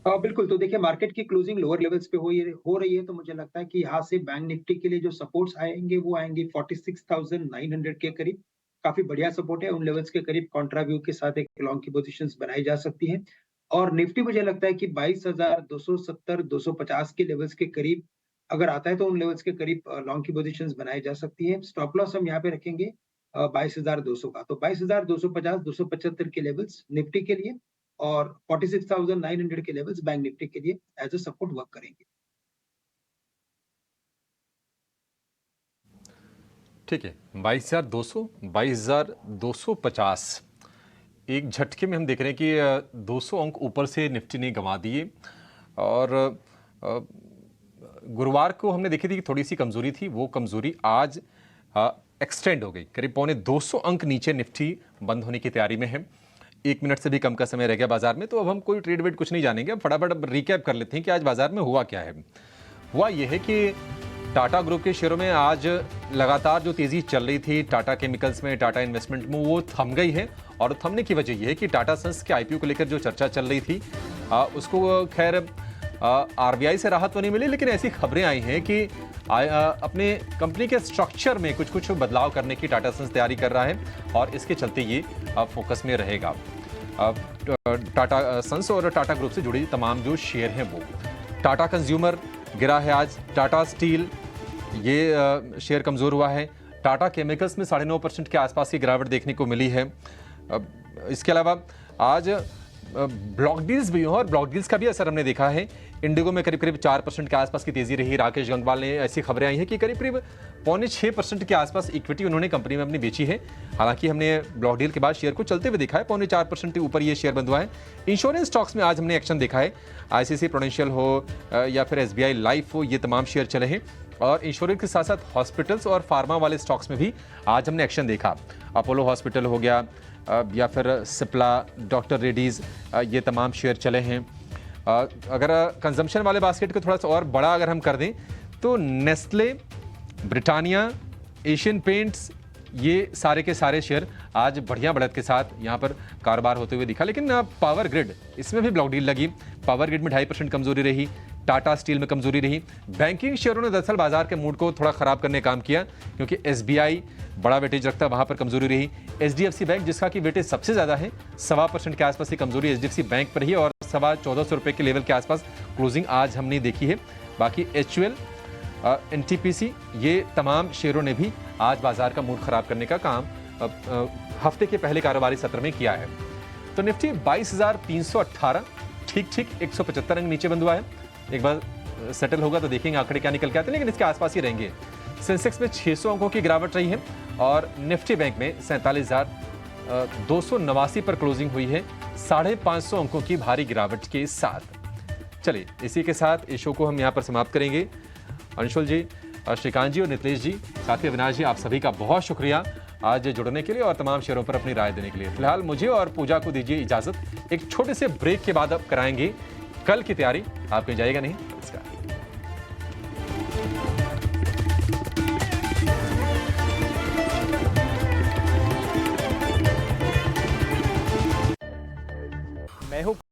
बिल्कुल, तो देखिए मार्केट की क्लोजिंग लोअर लेवल्स पे हो रही है, तो मुझे लगता है कि यहाँ से बैंक निफ्टी के लिए जो सपोर्ट्स आएंगे वो आएंगे 46,900 के करीब। काफी बढ़िया सपोर्ट है, उन लेवल्स के करीब कॉन्ट्रा व्यू के साथ एक लॉन्ग की पोजीशंस बनाई जा सकती हैं। और निफ्टी मुझे लगता है कि 22,270-250 के लेवल्स के करीब अगर आता है तो उन लेवल्स के करीब लॉन्ग की पोजीशंस बनाई जा सकती है। स्टॉप लॉस हम यहाँ पे रखेंगे 22,200 का, तो 22,250-275 के लेवल्स निफ्टी के लिए और 46,900 के लेवल्स बैंक निफ्टी के लिए एज अ सपोर्ट वर्क करेंगे। ठीक है, 22,200, 22,250 एक झटके में हम देख रहे हैं कि 200 अंक ऊपर से निफ्टी ने गंवा दिए। और गुरुवार को हमने देखी थी कि थोड़ी सी कमजोरी थी, वो कमजोरी आज एक्सटेंड हो गई, करीब 250 अंक नीचे निफ्टी बंद होने की तैयारी में है। 1 मिनट से भी कम का समय रह गया बाजार में, तो अब हम कोई ट्रेड वेड कुछ नहीं जानेंगे, अब फटाफट रिकैप कर लेते हैं कि आज बाजार में हुआ क्या है। हुआ यह है कि टाटा ग्रुप के शेयरों में आज लगातार जो तेजी चल रही थी टाटा केमिकल्स में, टाटा इन्वेस्टमेंट में, वो थम गई है। और थमने की वजह यह है कि टाटा सन्स के आईपीओ को लेकर जो चर्चा चल रही थी उसको खैर आरबीआई से राहत तो नहीं मिली, लेकिन ऐसी खबरें आई हैं कि अपने कंपनी के स्ट्रक्चर में कुछ बदलाव करने की टाटा सन्स तैयारी कर रहा है और इसके चलते ये फोकस में रहेगा। टाटा सन्स और टाटा ग्रुप से जुड़ी तमाम जो शेयर हैं वो। टाटा कंज्यूमर गिरा है आज, टाटा स्टील ये शेयर कमज़ोर हुआ है, टाटा केमिकल्स में 9.5% के आसपास की गिरावट देखने को मिली है। इसके अलावा आज ब्लॉक डील्स भी और ब्लॉक डील्स का भी असर हमने देखा है। इंडिगो में करीब 4% के आसपास की तेजी रही। राकेश गंगवाल ने ऐसी खबरें आई हैं कि करीब 5.25% के आसपास इक्विटी उन्होंने कंपनी में अपनी बेची है। हालांकि हमने ब्लॉक डील के बाद शेयर को चलते हुए देखा है, 4.25% के ऊपर ये शेयर बंद हुआ है। इंश्योरेंस स्टॉक्स में आज हमने एक्शन देखा है, आईसीआईसीआई प्रूडेंशियल हो या फिर एसबीआई लाइफ हो, ये तमाम शेयर चले हैं। और इंश्योरेंस के साथ साथ हॉस्पिटल्स और फार्मा वाले स्टॉक्स में भी आज हमने एक्शन देखा। अपोलो हॉस्पिटल हो गया या फिर सिप्ला, डॉक्टर रेड्डीज, ये तमाम शेयर चले हैं। अगर कंजम्पशन वाले बास्केट को थोड़ा सा और बड़ा अगर हम कर दें तो नेस्ले, ब्रिटानिया, एशियन पेंट्स, ये सारे के सारे शेयर आज बढ़िया बढ़त के साथ यहाँ पर कारोबार होते हुए दिखा। लेकिन पावर ग्रिड, इसमें भी ब्लॉक डील लगी। पावर ग्रिड में 2.5% कमजोरी रही। टाटा स्टील में कमजोरी रही। बैंकिंग शेयरों ने दरअसल बाजार के मूड को थोड़ा खराब करने का काम किया, क्योंकि एसबीआई बड़ा वेटेज रखता है, वहां पर कमजोरी रही। एचडीएफसी बैंक, जिसका कि वेटेज सबसे ज्यादा है, 1.25% के आसपास की कमजोरी एचडीएफसी बैंक पर ही और 1450 रुपए के लेवल के आसपास क्लोजिंग आज हमने देखी है। बाकी एचयूएल, एनटीपीसी, ये तमाम शेयरों ने भी आज बाजार का मूड खराब करने का काम हफ्ते के पहले कारोबारी सत्र में किया है। तो निफ्टी 22,318, ठीक 175 अंक नीचे बंद हुआ है। एक बार सेटल होगा तो देखेंगे आंकड़े क्या निकल के आते हैं, लेकिन इसके आसपास ही रहेंगे। सेंसेक्स में 600 अंकों की गिरावट रही है और निफ्टी बैंक में 47,289 पर क्लोजिंग हुई है, 550 अंकों की भारी गिरावट के साथ। चलिए, इसी के साथ इस शो को हम यहाँ पर समाप्त करेंगे। अंशुल जी, श्रीकांत जी और नितेश जी, साथ ही अविनाश जी, आप सभी का बहुत शुक्रिया आज जुड़ने के लिए और तमाम शेयरों पर अपनी राय देने के लिए। फिलहाल मुझे और पूजा को दीजिए इजाजत। एक छोटे से ब्रेक के बाद अब कराएंगे कल की तैयारी। आप कहीं जाइएगा नहीं। नमस्कार। मैं हूं